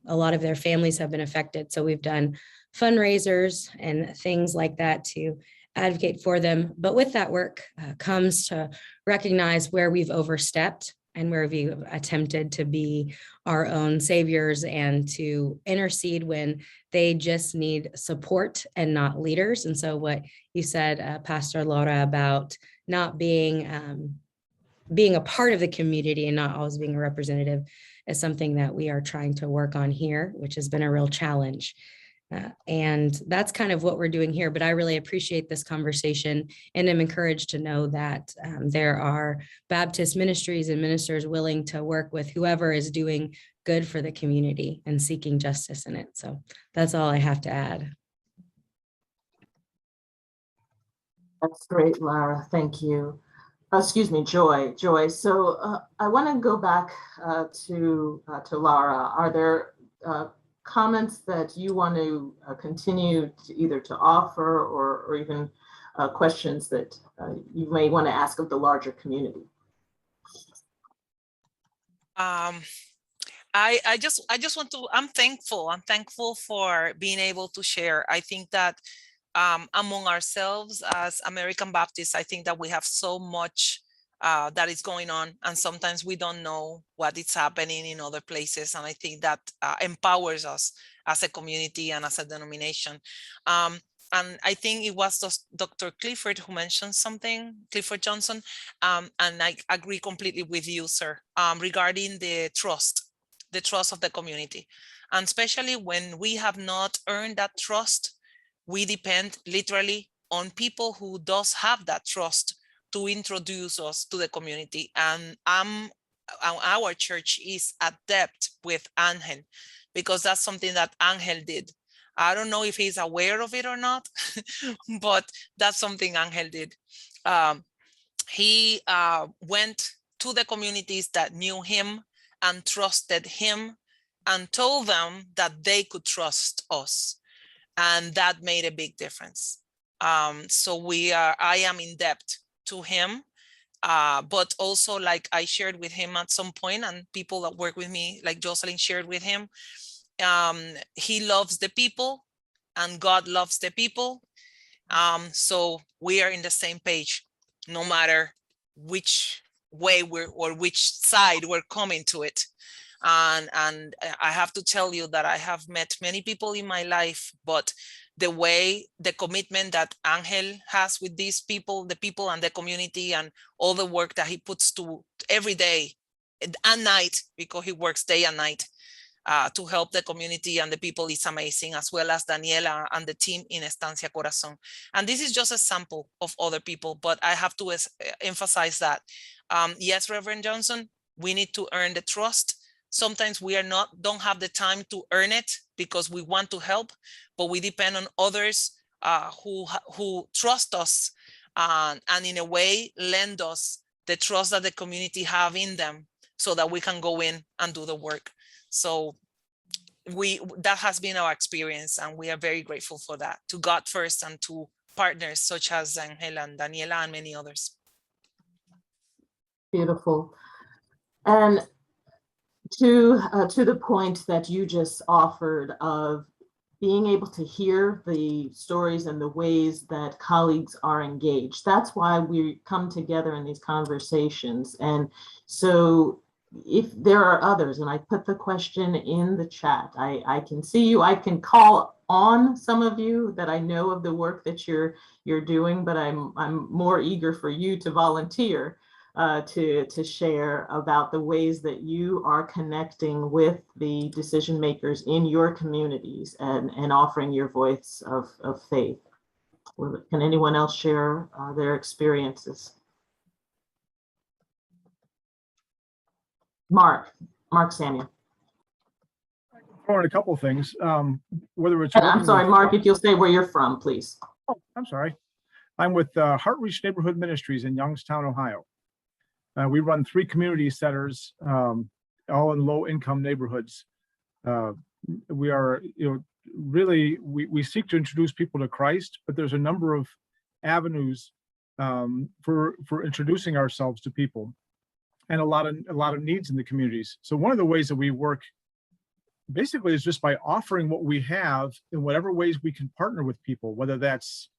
a lot of their families have been affected. So we've done fundraisers and things like that to advocate for them. But with that work comes to recognize where we've overstepped and where we've attempted to be our own saviors, and to intercede when they just need support and not leaders. And so what you said, Pastor Laura, about not being a part of the community and not always being a representative, is something that we are trying to work on here, which has been a real challenge. And that's kind of what we're doing here. But I really appreciate this conversation, and I'm encouraged to know that there are Baptist ministries and ministers willing to work with whoever is doing good for the community and seeking justice in it. So that's all I have to add. That's great, Lara. Thank you. Excuse me, Joy. So I want to go back to Lara. Are there comments that you want to continue to either to offer, or even questions that you may want to ask of the larger community? I just want to, I'm thankful for being able to share. I think that among ourselves as American Baptists, I think that we have so much that is going on, and sometimes we don't know what is happening in other places. And I think that empowers us as a community and as a denomination. And I think it was just Dr. Clifford who mentioned something, Clifford Johnson, and I agree completely with you, sir, regarding the trust of the community. And especially when we have not earned that trust, we depend literally on people who does have that trust to introduce us to the community. And our church is adept with Angel, because that's something that Angel did. I don't know if he's aware of it or not, but that's something Angel did. He went to the communities that knew him and trusted him, and told them that they could trust us. And that made a big difference. So I am in debt to him, but also, like I shared with him at some point, and people that work with me, like Jocelyn shared with him, he loves the people and God loves the people. So we are in the same page, no matter which way which side we're coming to it. And I have to tell you that I have met many people in my life, but the way, the commitment that Angel has with these people, the people and the community, and all the work that he puts to every day and night, because he works day and night to help the community and the people is amazing, as well as Daniela and the team in Estancia Corazon. And this is just a sample of other people, but I have to emphasize that, yes, Reverend Johnson, we need to earn the trust. Sometimes we don't have the time to earn it because we want to help, but we depend on others who trust us and in a way lend us the trust that the community have in them so that we can go in and do the work. So that has been our experience, and we are very grateful for that, to God first and to partners such as Angela and Daniela and many others. Beautiful. And to the point that you just offered of being able to hear the stories and the ways that colleagues are engaged, that's why we come together in these conversations. And so if there are others, and I put the question in the chat, I can see you, I can call on some of you that I know of the work that you're doing, but I'm more eager for you to volunteer to share about the ways that you are connecting with the decision makers in your communities and offering your voice of faith. Can anyone else share their experiences? Mark Samuel. A couple of things, whether it's. I'm sorry, Mark, if you'll say where you're from, please. Oh, I'm sorry. I'm with Heart Reach Neighborhood Ministries in Youngstown, Ohio. We run 3 community centers, all in low-income neighborhoods. We are, really, we seek to introduce people to Christ, but there's a number of avenues for introducing ourselves to people, and a lot of needs in the communities. So one of the ways that we work basically is just by offering what we have in whatever ways we can partner with people, whether that's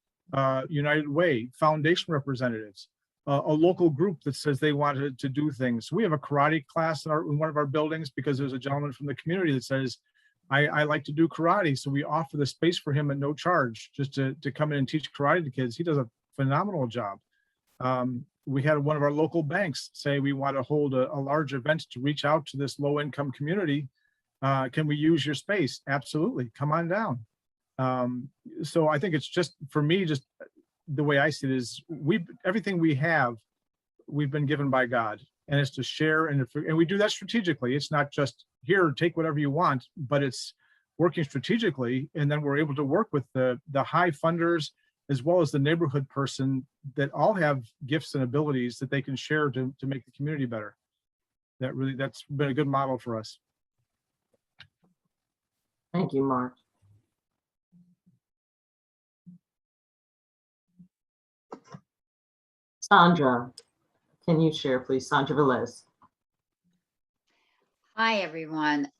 United Way, foundation representatives, a local group that says they wanted to do things. We have a karate class in one of our buildings because there's a gentleman from the community that says, I like to do karate. So we offer the space for him at no charge, just to come in and teach karate to kids. He does a phenomenal job. We had one of our local banks say, we want to hold a large event to reach out to this low income community. Can we use your space? Absolutely. Come on down. So I think it's just, for me, just the way I see it is everything we have, we've been given by God, and it's to share. And we do that strategically. It's not just here, take whatever you want, but it's working strategically. And then we're able to work with the high funders, as well as the neighborhood person, that all have gifts and abilities that they can share to make the community better. That's been a good model for us. Thank you, Mark. Sandra, can you share, please? Sandra Velez. Hi, everyone.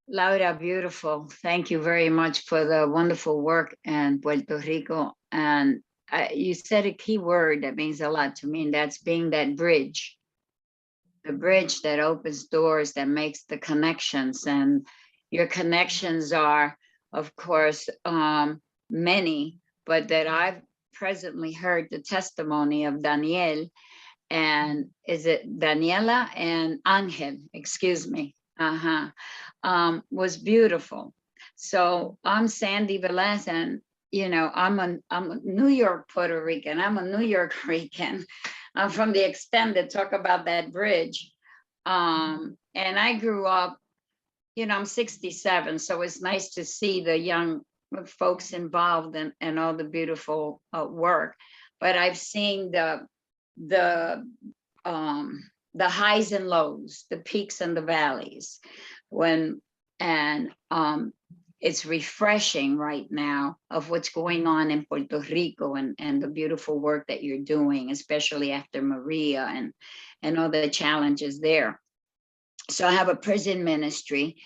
Laura, beautiful. Thank you very much for the wonderful work in Puerto Rico. And you said a key word that means a lot to me, and that's being that bridge. The bridge that opens doors, that makes the connections. And your connections are, of course, many, but that I've presently heard the testimony of Daniel, and is it Daniela and Angel, excuse me, was beautiful. So I'm Sandy Velez, and I'm a New York Puerto Rican. I'm a New York Rican. I'm from the extended, talk about that bridge. And I grew up, I'm 67, so it's nice to see the young folks involved in all the beautiful work. But I've seen the highs and lows, the peaks and the valleys, it's refreshing right now of what's going on in Puerto Rico and the beautiful work that you're doing, especially after Maria and all the challenges there. So I have a prison ministry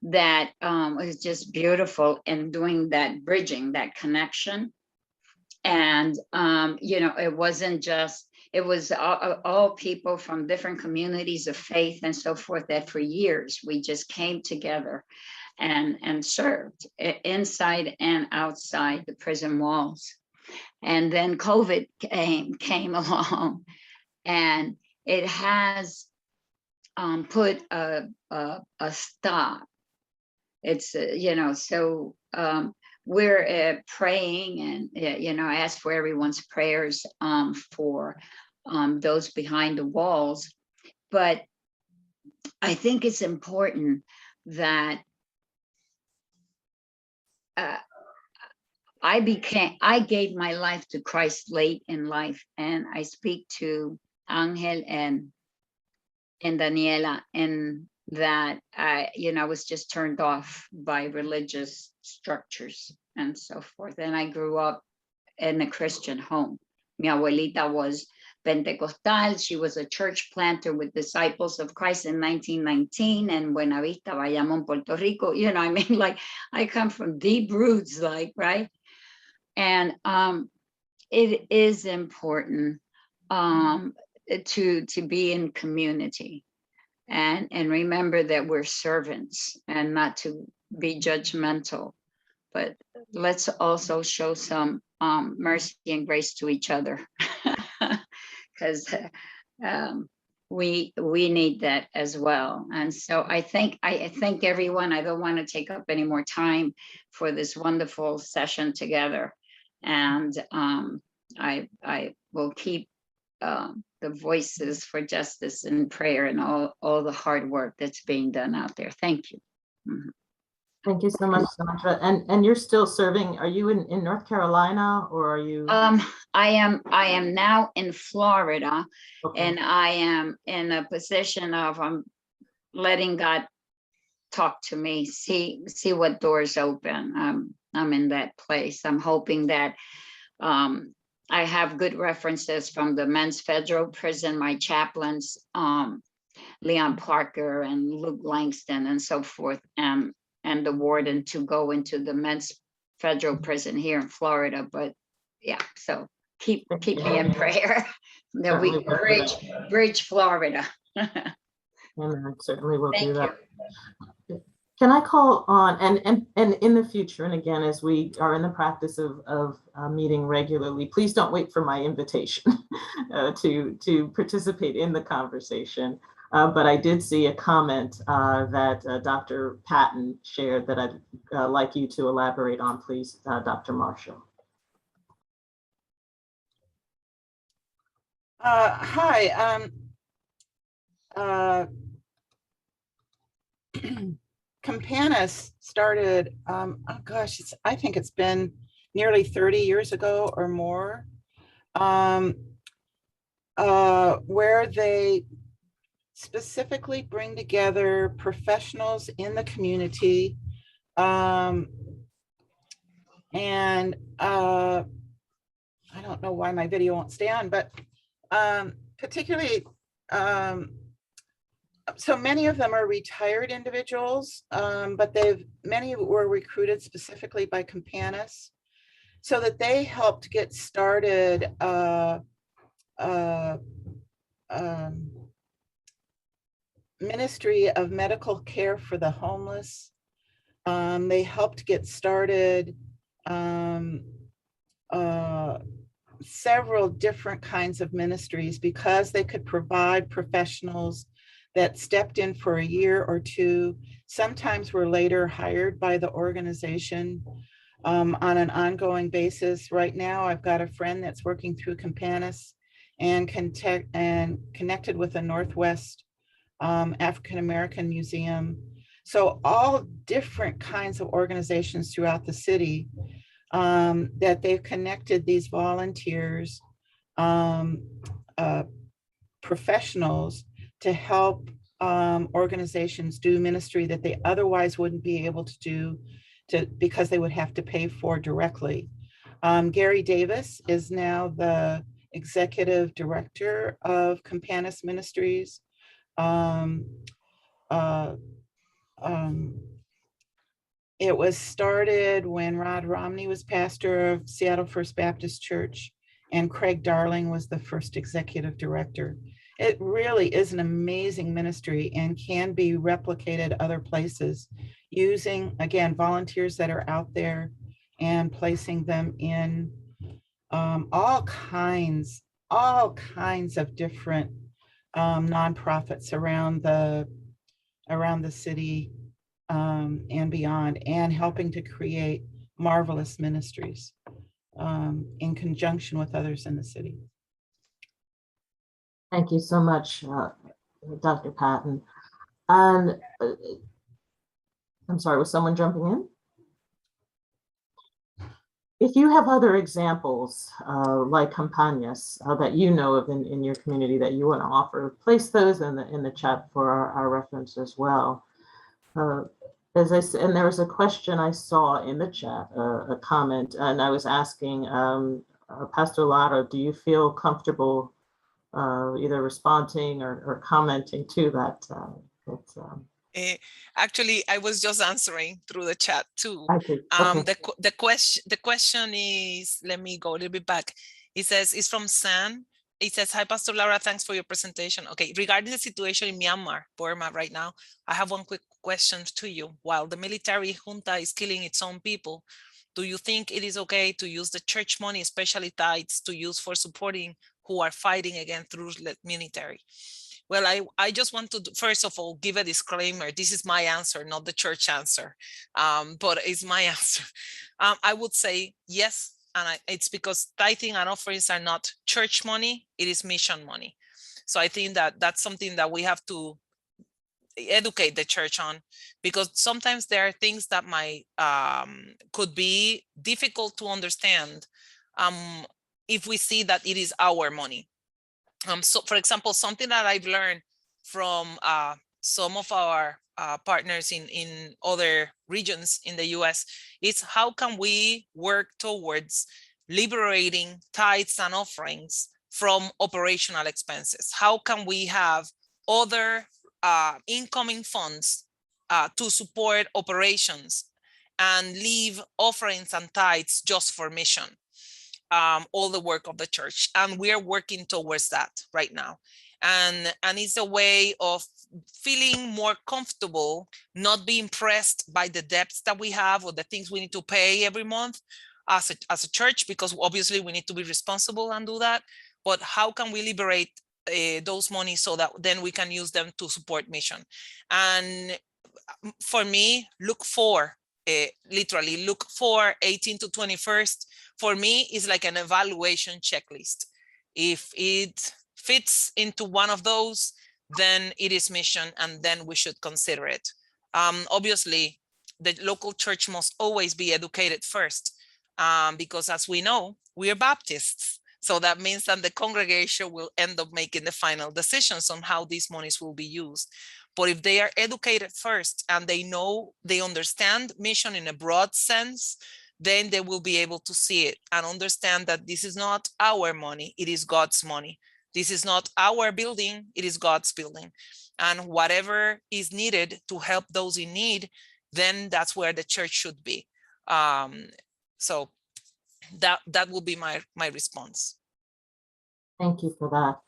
that was just beautiful in doing that bridging, that connection. And, it wasn't just, it was all people from different communities of faith and so forth, that for years we just came together and served inside and outside the prison walls. And then COVID came along, and it has put a stop. It's so we're praying, and I ask for everyone's prayers for those behind the walls. But I think it's important that I gave my life to Christ late in life, and I speak to Angel and Daniela, and that I was just turned off by religious structures and so forth. And I grew up in a Christian home. Mi abuelita was Pentecostal. She was a church planter with Disciples of Christ in 1919 in Buena Vista, Bayamón, Puerto Rico. I mean, like, I come from deep roots, like, right? And it is important to be in community and remember that we're servants, and not to be judgmental, but let's also show some mercy and grace to each other, because we need that as well. And so I thank everyone. I don't want to take up any more time for this wonderful session together, and I will keep the voices for justice and prayer and all the hard work that's being done out there. Thank you. Mm-hmm. Thank you so much, Sandra. And you're still serving. Are you in North Carolina, or are you? I am now in Florida, Okay. and I am in a position of letting God talk to me, see what doors open. I'm in that place. I'm hoping that I have good references from the men's federal prison, my chaplains, Leon Parker and Luke Langston and so forth, and the warden, to go into the men's federal prison here in Florida. But yeah, so keep me in prayer that we bridge Florida. And I certainly will Thank do that. you. Can I call on, and in the future, and again, as we are in the practice of meeting regularly, please don't wait for my invitation to participate in the conversation. But I did see a comment that Dr. Patton shared that I'd like you to elaborate on, please, Dr. Marshall. Hi. Campanas started, oh gosh, I think it's been nearly 30 years ago or more, where they specifically bring together professionals in the community. And I don't know why my video won't stay on, but particularly, so many of them are retired individuals, but many were recruited specifically by Campanas, so that they helped get started ministry of medical care for the homeless. They helped get started several different kinds of ministries, because they could provide professionals that stepped in for a year or two, sometimes were later hired by the organization on an ongoing basis. Right now, I've got a friend that's working through Campanas and connected with the Northwest African American Museum. So all different kinds of organizations throughout the city that they've connected these volunteers, professionals, to help organizations do ministry that they otherwise wouldn't be able to do because they would have to pay for directly. Gary Davis is now the executive director of Campanas Ministries. It was started when Rod Romney was pastor of Seattle First Baptist Church, and Craig Darling was the first executive director. It really is an amazing ministry and can be replicated other places using, again, volunteers that are out there and placing them in all kinds of different nonprofits around the city and beyond, and helping to create marvelous ministries in conjunction with others in the city. Thank you so much, Dr. Patton. And I'm sorry, was someone jumping in? If you have other examples like campañas that you know of in your community that you want to offer, place those in the chat for our reference as well. As I said, and there was a question I saw in the chat, a comment, and I was asking Pastor Lara, do you feel comfortable either responding or commenting to that? Actually, I was just answering through the chat too. Okay. The question is, let me go a little bit back. It says, it's from San. It says, hi, Pastor Laura, thanks for your presentation. Okay, regarding the situation in Myanmar, Burma right now, I have one quick question to you. While the military junta is killing its own people, do you think it is okay to use the church money, especially tithes, to use for supporting who are fighting against through the military? Well, I just want to, first of all, give a disclaimer. This is my answer, not the church answer, but it's my answer. I would say yes, and it's because tithing and offerings are not church money, it is mission money. So I think that that's something that we have to educate the church on, because sometimes there are things that might could be difficult to understand if we see that it is our money. So for example, something that I've learned from some of our partners in other regions in the US is how can we work towards liberating tithes and offerings from operational expenses? How can we have other incoming funds to support operations and leave offerings and tithes just for mission? All the work of the church, and we are working towards that right now, and it's a way of feeling more comfortable, not being pressed by the debts that we have or the things we need to pay every month as a church, because obviously we need to be responsible and do that. But how can we liberate those monies so that then we can use them to support mission? And for me, literally look for 18 to 21st. For me, is like an evaluation checklist. If it fits into one of those, then it is mission, and then we should consider it. Obviously, the local church must always be educated first, because as we know, we are Baptists. So that means that the congregation will end up making the final decisions on how these monies will be used. But if they are educated first and they understand mission in a broad sense, then they will be able to see it and understand that this is not our money, it is God's money. This is not our building, it is God's building. And whatever is needed to help those in need, then that's where the church should be. So that will be my response. Thank you for that.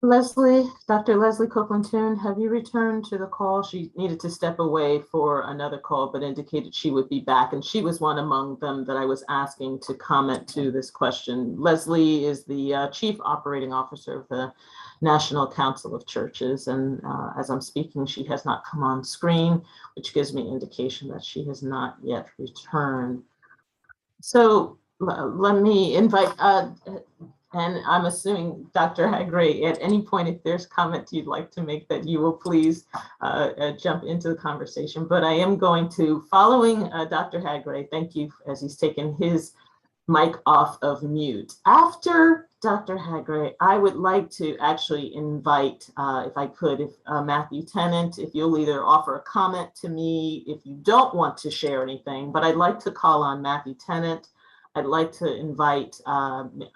Leslie, Dr. Leslie Copeland-Toon, have you returned to the call? She needed to step away for another call, but indicated she would be back. And she was one among them that I was asking to comment to this question. Leslie is the Chief Operating Officer of the National Council of Churches. And as I'm speaking, she has not come on screen, which gives me indication that she has not yet returned. So let me invite, and I'm assuming, Dr. Hagre, at any point, if there's comments you'd like to make, that you will please jump into the conversation. But I am going to, following Dr. Hagre, thank you, as he's taken his mic off of mute. After Dr. Hagre, I would like to actually invite, if I could, if Matthew Tennant, if you'll either offer a comment to me, if you don't want to share anything, but I'd like to call on Matthew Tennant. I'd like to invite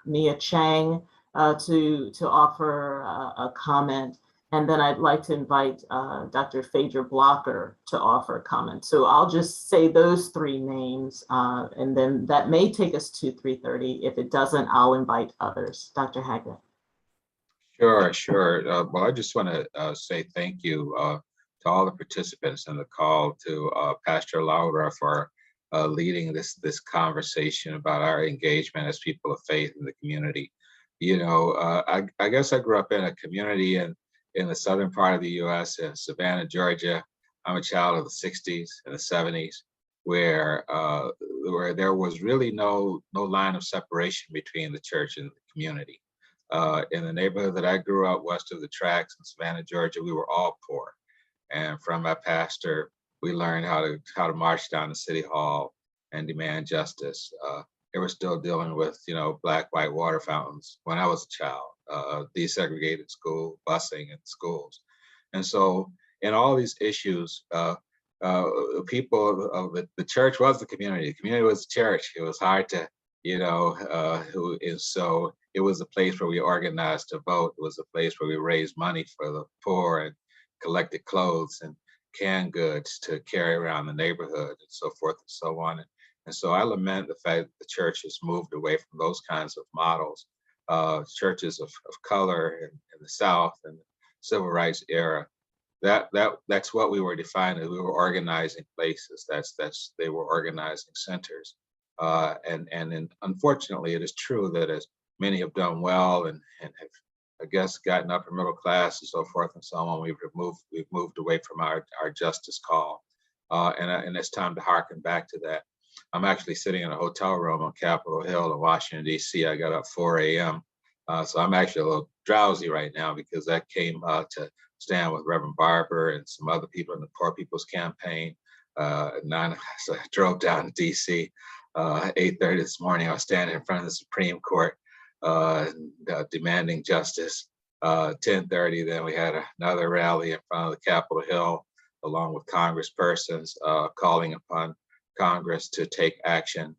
Mia Chang to offer a comment. And then I'd like to invite Dr. Phaedra Blocker to offer a comment. So I'll just say those three names, and then that may take us to 3:30. If it doesn't, I'll invite others. Dr. Hagler. Sure. Well, I just want to say thank you to all the participants in the call, to Pastor Laura for leading this conversation about our engagement as people of faith in the community. You know, I guess I grew up in a community in the southern part of the U.S. in Savannah, Georgia. I'm a child of the 60s and the 70s, where there was really no line of separation between the church and the community. In the neighborhood that I grew up west of the tracks in Savannah, Georgia, we were all poor. And from my pastor, we learned how to march down to City Hall and demand justice. They were still dealing with, black, white water fountains when I was a child, desegregated school, busing in schools. And so in all these issues, people of the church was the community. The community was the church. It was hard to, so it was a place where we organized to vote. It was a place where we raised money for the poor and collected clothes and canned goods to carry around the neighborhood and so forth and so on. And so I lament the fact that the church has moved away from those kinds of models. Churches of color in the South and the civil rights era, that's what we were defined as. We were organizing places. They were organizing centers. And unfortunately, it is true that as many have done well and have, I guess, gotten upper middle class and so forth and so on, we've moved away from our justice call. And it's time to harken back to that. I'm actually sitting in a hotel room on Capitol Hill in Washington, D.C. I got up 4 a.m. So I'm actually a little drowsy right now because that came to stand with Reverend Barber and some other people in the Poor People's Campaign. So I drove down to D.C. 8:30 this morning. I was standing in front of the Supreme Court demanding justice. 10:30, then we had another rally in front of the Capitol Hill, along with congresspersons calling upon Congress to take action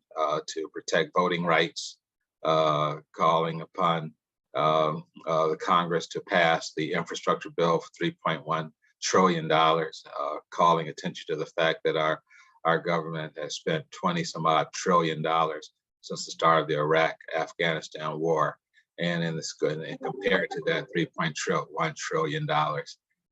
to protect voting rights, calling upon the Congress to pass the infrastructure bill for $3.1 trillion, calling attention to the fact that our government has spent 20 some odd $1 trillion since the start of the Iraq-Afghanistan war. And compared to that, $3.1 trillion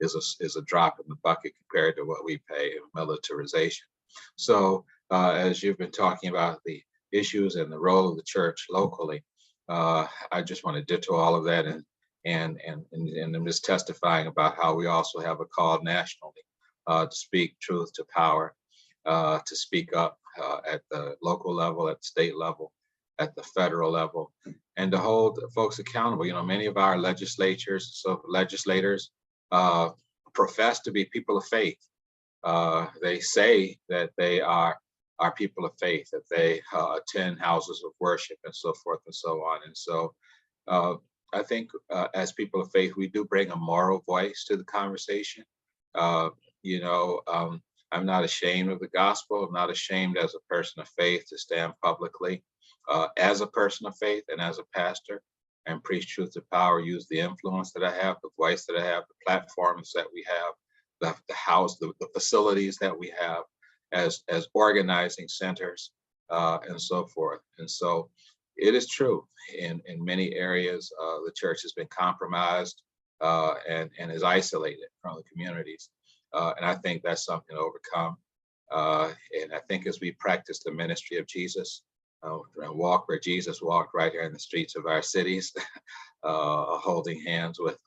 is a drop in the bucket compared to what we pay in militarization. So as you've been talking about the issues and the role of the church locally, I just want to ditto all of that and I'm just testifying about how we also have a call nationally to speak truth to power, to speak up at the local level, at the state level, at the federal level, and to hold folks accountable. Many of our legislators profess to be people of faith. They say that they are people of faith, that they attend houses of worship and so forth and so on. And so I think as people of faith, we do bring a moral voice to the conversation. I'm not ashamed of the gospel. I'm not ashamed as a person of faith to stand publicly as a person of faith and as a pastor and preach truth to power, use the influence that I have, the voice that I have, the platforms that we have, the house, the facilities that we have as organizing centers and so forth. And so it is true in many areas, the church has been compromised and is isolated from the communities. And I think that's something to overcome. And I think as we practice the ministry of Jesus and walk where Jesus walked right here in the streets of our cities, holding hands with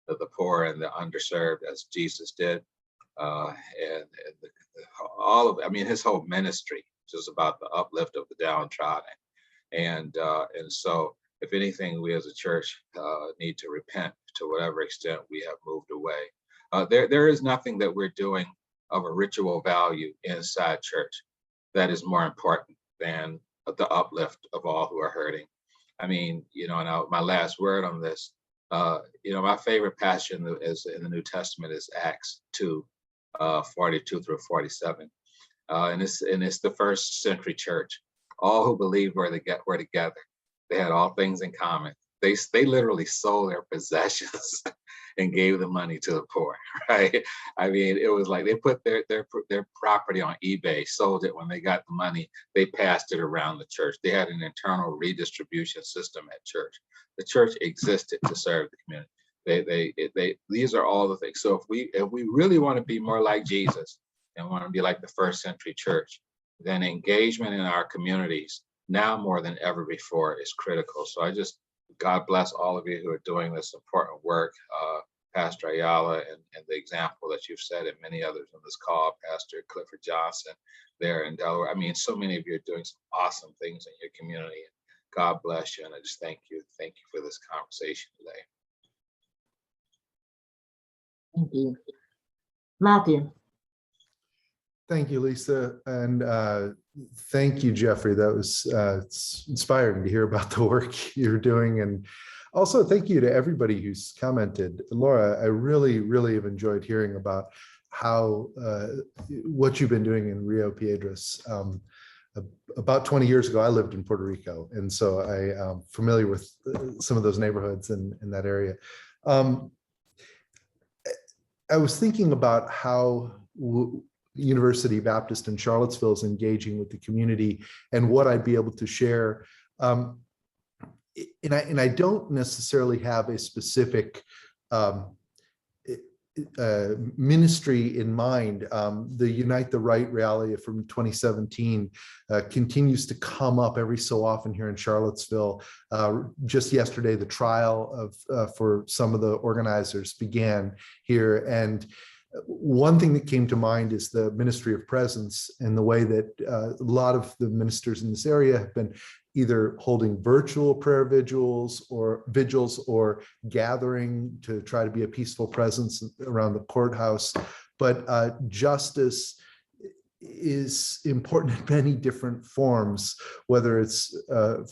the poor and the underserved as Jesus did. His whole ministry is about the uplift of the downtrodden. And so if anything, we as a church need to repent to whatever extent we have moved away. There is nothing that we're doing of a ritual value inside church that is more important than the uplift of all who are hurting. And my last word on this, my favorite passage in the New Testament is Acts 2, 42 through 47. And it's the first century church. All who believed were together. They had all things in common. they literally sold their possessions and gave the money to the poor, right? I mean, it was like they put their property on eBay, sold it. When they got the money, they passed it around the church. They had an internal redistribution system at church. The church existed to serve the community. These are all the things. So if we really want to be more like Jesus and want to be like the first century church, then engagement in our communities now more than ever before is critical. So God bless all of you who are doing this important work. Pastor Ayala and the example that you've set, and many others on this call, Pastor Clifford Johnson there in Delaware. I mean, so many of you are doing some awesome things in your community. God bless you. And I just thank you. Thank you for this conversation today. Thank you. Matthew. Thank you, Lisa. And thank you, Jeffrey. That was it's inspiring to hear about the work you're doing. And also thank you to everybody who's commented. Laura, I really, really have enjoyed hearing about how what you've been doing in Rio Piedras. About 20 years ago, I lived in Puerto Rico. And so I am familiar with some of those neighborhoods in that area. I was thinking about how University Baptist in Charlottesville is engaging with the community and what I'd be able to share. And I don't necessarily have a specific ministry in mind. The Unite the Right rally from 2017 continues to come up every so often here in Charlottesville. Just yesterday, the trial for some of the organizers began here. And one thing that came to mind is the Ministry of Presence and the way that a lot of the ministers in this area have been either holding virtual prayer vigils or gathering to try to be a peaceful presence around the courthouse. But justice is important in many different forms, whether it's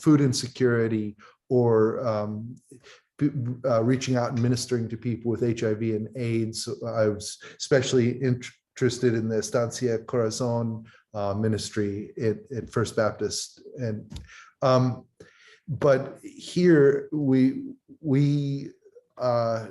food insecurity or reaching out and ministering to people with HIV and AIDS. I was especially interested in the Estancia Corazon ministry at First Baptist. And but here I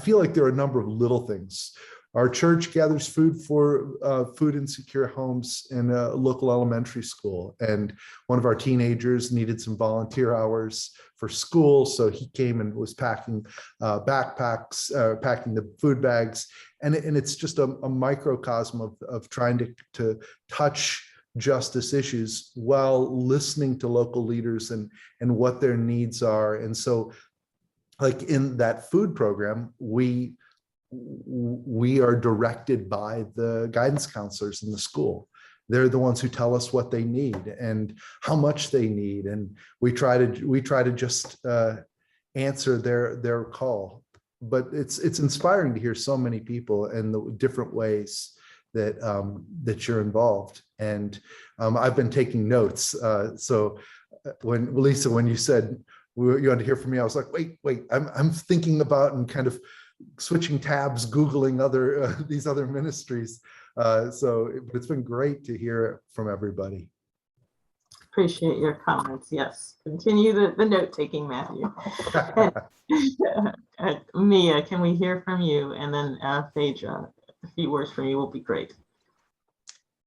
feel like there are a number of little things. Our church gathers food for food insecure homes in a local elementary school. And one of our teenagers needed some volunteer hours for school. So he came and was packing backpacks, packing the food bags. And it's just a microcosm of trying to touch justice issues while listening to local leaders and what their needs are. And so like in that food program, we are directed by the guidance counselors in the school. They're the ones who tell us what they need and how much they need. And we try to just answer their call. But it's inspiring to hear so many people and the different ways that you're involved. And I've been taking notes. So when Lisa, when you said you wanted to hear from me, I was like, wait, I'm thinking about and kind of switching tabs, Googling these other ministries. So it's been great to hear from everybody. Appreciate your comments. Yes, continue the note-taking, Matthew. Mia, can we hear from you? And then Phaedra, a few words from you will be great.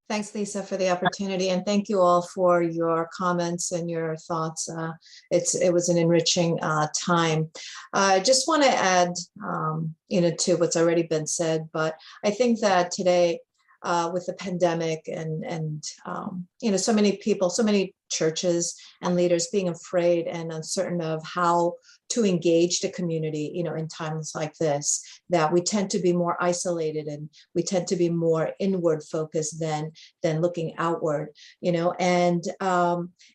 Thanks, Lisa, for the opportunity, and thank you all for your comments and your thoughts. It was an enriching time. I just want to add, to what's already been said, but I think that today, with the pandemic and so many people, so many churches and leaders being afraid and uncertain of how to engage the community, in times like this, that we tend to be more isolated and we tend to be more inward focused than looking outward, and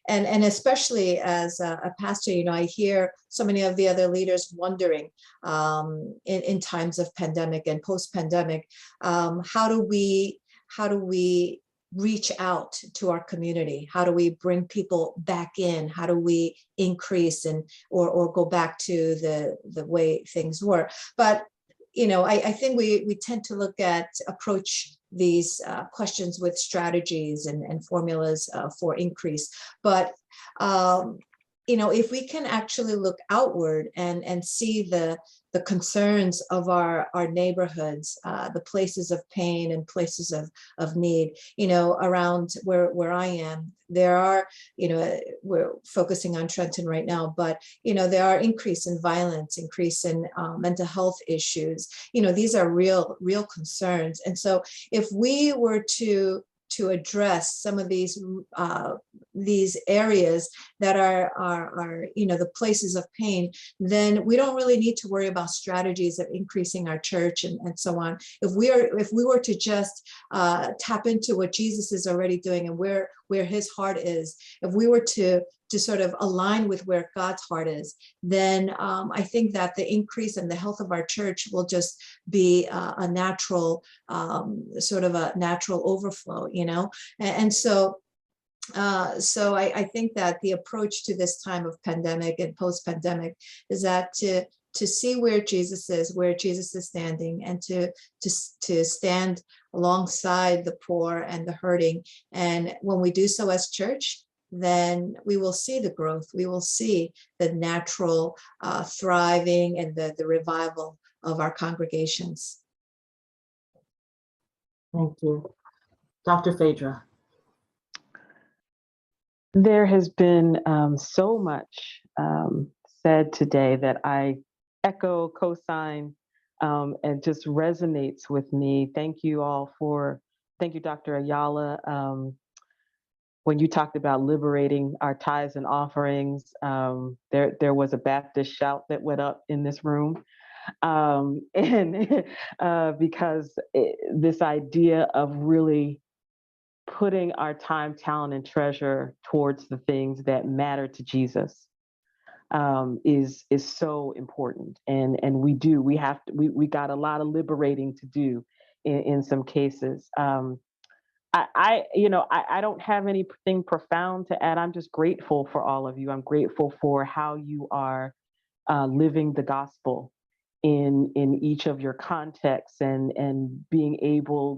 especially as a pastor, I hear so many of the other leaders wondering in times of pandemic and post-pandemic, how do we reach out to our community? How do we bring people back in? How do we increase or go back to the way things were? But I think we tend to approach these questions with strategies and formulas for increase. But if we can actually look outward and see the concerns of our neighborhoods, the places of pain and places of need, around where I am, there are, we're focusing on Trenton right now, but, there are increase in violence, increase in mental health issues. These are real concerns. And so if we were to address some of these areas that are the places of pain, then we don't really need to worry about strategies of increasing our church and so on. If we were to just tap into what Jesus is already doing and where his heart is, if we were to sort of align with where God's heart is, then I think that the increase in the health of our church will just be a natural, sort of a natural overflow, and so I think that the approach to this time of pandemic and post-pandemic is that to see where Jesus is standing, and to stand alongside the poor and the hurting. And when we do so as church, then we will see the growth. We will see the natural thriving and the revival of our congregations. Thank you. Dr. Phaedra. There has been so much said today that I echo, co-sign, and just resonates with me. Thank you, Dr. Ayala. When you talked about liberating our tithes and offerings, there was a Baptist shout that went up in this room. Because this idea of really putting our time, talent, and treasure towards the things that matter to Jesus is so important. And we got a lot of liberating to do in some cases. I don't have anything profound to add. I'm just grateful for all of you. I'm grateful for how you are living the gospel in each of your contexts, and being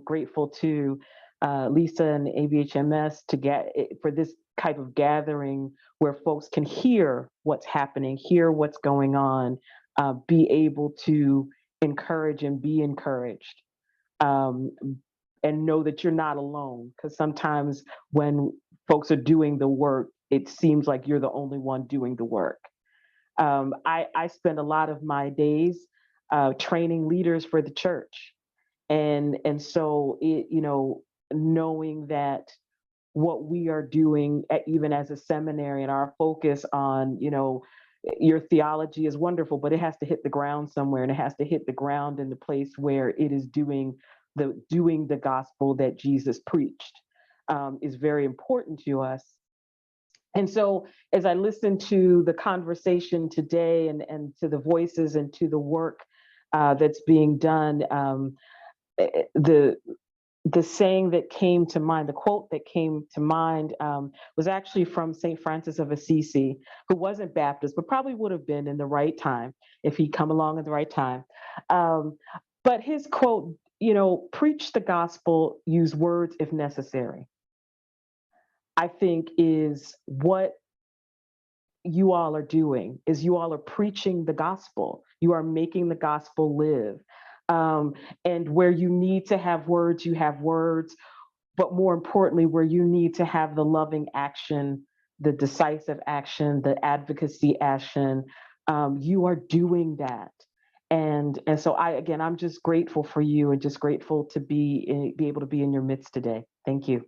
grateful to Lisa and ABHMS for this type of gathering where folks can hear what's happening, hear what's going on, be able to encourage and be encouraged. And know that you're not alone, because sometimes when folks are doing the work, it seems like you're the only one doing the work. I spend a lot of my days training leaders for the church, and so knowing that what we are doing, even as a seminary, and our focus on your theology is wonderful, but it has to hit the ground somewhere, and it has to hit the ground in the place where it is doing the gospel that Jesus preached, is very important to us. And so as I listen to the conversation today, and to the voices and to the work that's being done, the saying that came to mind, the quote that came to mind, was actually from St. Francis of Assisi, who wasn't Baptist, but probably would have been in the right time if he'd come along at the right time. But his quote, preach the gospel, use words if necessary, I think is what you all are doing. Is you all are preaching the gospel. You are making the gospel live. And where you need to have words, you have words. But more importantly, where you need to have the loving action, the decisive action, the advocacy action, you are doing that. And so I'm just grateful for you, and just grateful to be able to be in your midst today. Thank you.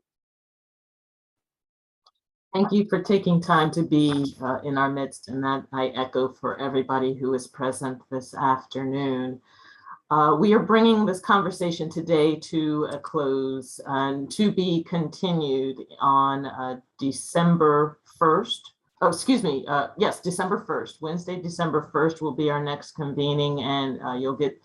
Thank you for taking time to be in our midst, and that I echo for everybody who is present this afternoon. We are bringing this conversation today to a close, and to be continued on December 1st. Oh, excuse me. Yes, December 1st. Wednesday, December 1st will be our next convening, and you'll get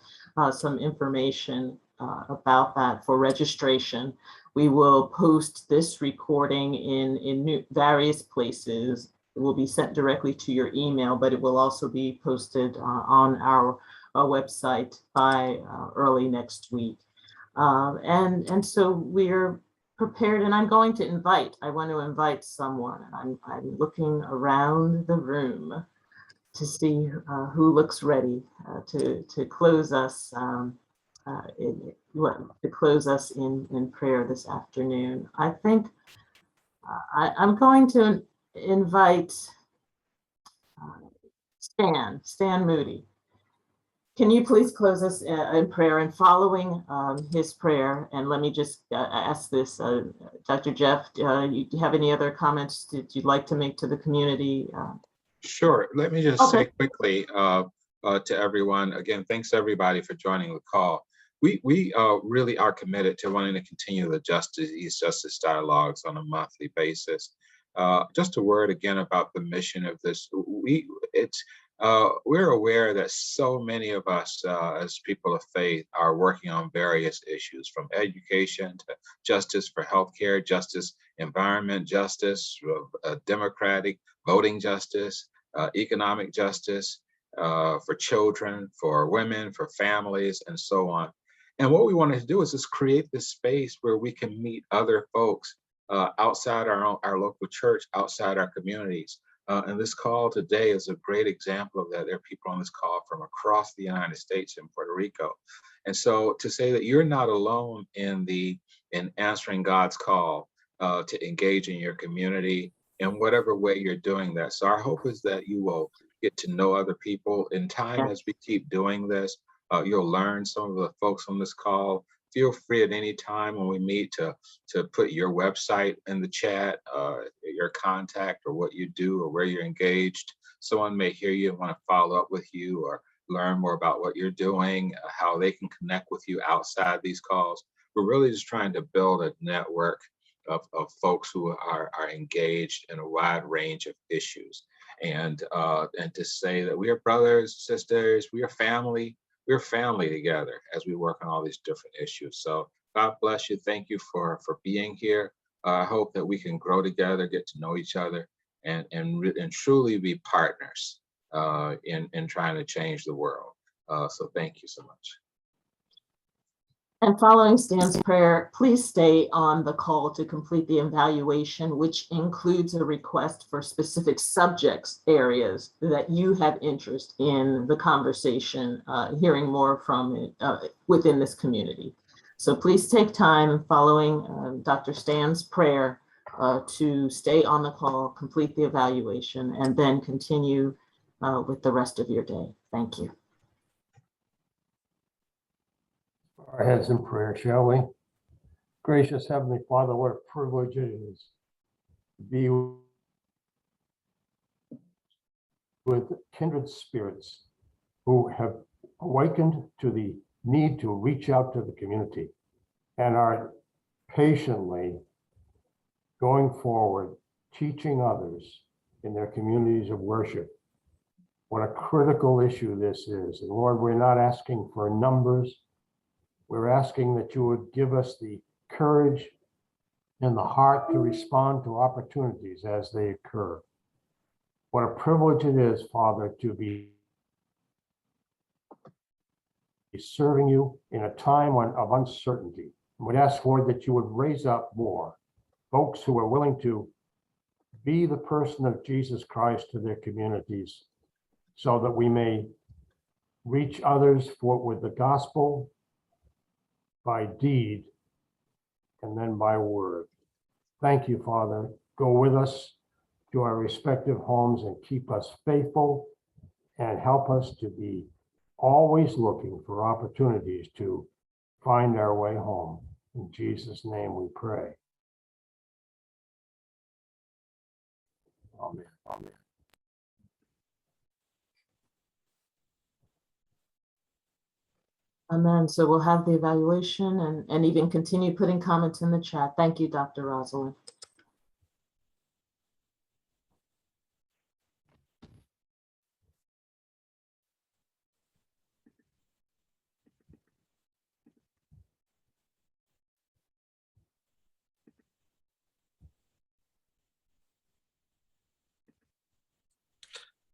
some information about that for registration. We will post this recording in various places. It will be sent directly to your email, but it will also be posted on our website by early next week. And so we're prepared, and I'm going to invite, I want to invite someone. I'm looking around the room to see who looks ready to close us to close us in prayer this afternoon. I think I'm going to invite Stan Moody. Can you please close us in prayer, and following his prayer, and let me just ask this, Dr. Jeff, do you have any other comments that you'd like to make to the community? Sure. Let me just Okay. say quickly to everyone, again, thanks everybody for joining the call. We really are committed to wanting to continue the East Justice dialogues on a monthly basis. Just a word again about the mission of this. We're aware that so many of us as people of faith are working on various issues, from education to justice for healthcare, justice, environment justice, democratic voting justice, economic justice for children, for women, for families, and so on. And what we wanted to do is just create this space where we can meet other folks outside our local church, outside our communities. And this call today is a great example of that. There are people on this call from across the United States and Puerto Rico. And so to say that you're not alone in answering God's call to engage in your community in whatever way you're doing that. So our hope is that you will get to know other people in time. As we keep doing this. You'll learn some of the folks on this call. Feel free at any time when we meet to put your website in the chat, your contact or what you do or where you're engaged. Someone may hear you and want to follow up with you or learn more about what you're doing, how they can connect with you outside these calls. We're really just trying to build a network of folks who are engaged in a wide range of issues. And to say that we are brothers, sisters, we are family. We're family together as we work on all these different issues. So God bless you. Thank you for being here. I hope that we can grow together, get to know each other, and truly be partners in trying to change the world. So thank you so much. And following Stan's prayer, please stay on the call to complete the evaluation, which includes a request for specific subjects areas that you have interest in the conversation, hearing more from within this community. So please take time following Dr. Stan's prayer to stay on the call, complete the evaluation, and then continue with the rest of your day. Thank you. Our heads in prayer, shall we? Gracious Heavenly Father, what a privilege it is to be with kindred spirits who have awakened to the need to reach out to the community and are patiently going forward, teaching others in their communities of worship. What a critical issue this is. And Lord, we're not asking for numbers. We're asking that you would give us the courage and the heart to respond to opportunities as they occur. What a privilege it is, Father, to be serving you in a time of uncertainty. We'd ask, Lord, that you would raise up more folks who are willing to be the person of Jesus Christ to their communities so that we may reach others with the gospel by deed and then by word. Thank you, Father. Go with us to our respective homes and keep us faithful and help us to be always looking for opportunities to find our way home. In Jesus' name we pray. Amen. Amen. Amen. So we'll have the evaluation and even continue putting comments in the chat. Thank you, Dr. Rosalind.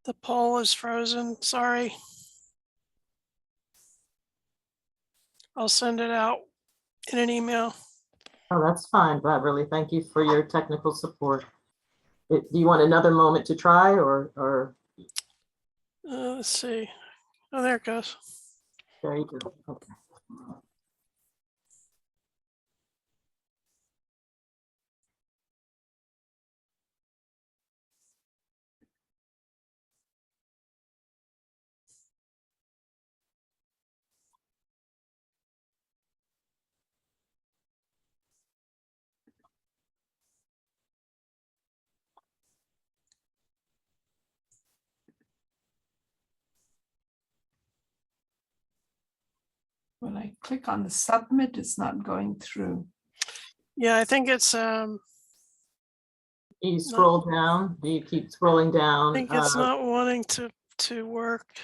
The poll is frozen, sorry. I'll send it out in an email. Oh, that's fine, Beverly. Thank you for your technical support. Do you want another moment to try or? Let's see. Oh, there it goes. There you go. Okay. When I click on the submit, it's not going through. Yeah, I think it's You scroll down. Do you keep scrolling down? I think it's not wanting to work.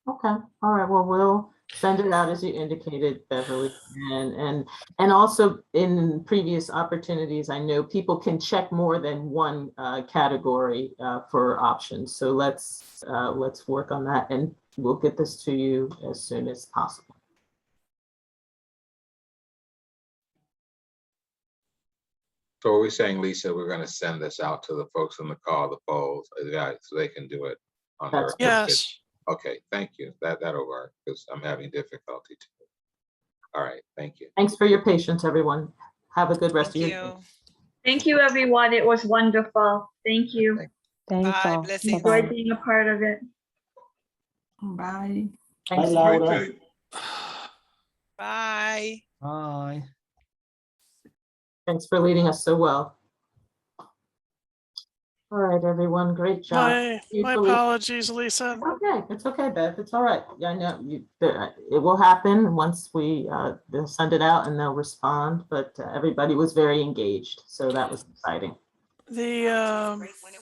Okay. All right. Well, we'll send it out as you indicated, Beverly. And also in previous opportunities, I know people can check more than one category for options. So let's work on that, and we'll get this to you as soon as possible. So are we saying, Lisa, we're going to send this out to the folks on the call, the polls, so they can do it on their own? Yes. Okay, thank you. That'll work because I'm having difficulty too. All right, thank you. Thanks for your patience, everyone. Have a good rest of your day. Thank you, everyone. It was wonderful. Thank you. Thanks Bye. all. Blessings. Bye-bye. Enjoyed being a part of it. Bye. Thanks. Bye, Laura. Bye. Bye. Thanks for leading us so well. All right, everyone. Great job. My apologies, Lisa. Okay, it's okay, Beth. It's all right. I know it will happen once they'll send it out and they'll respond. But everybody was very engaged, so that was exciting. The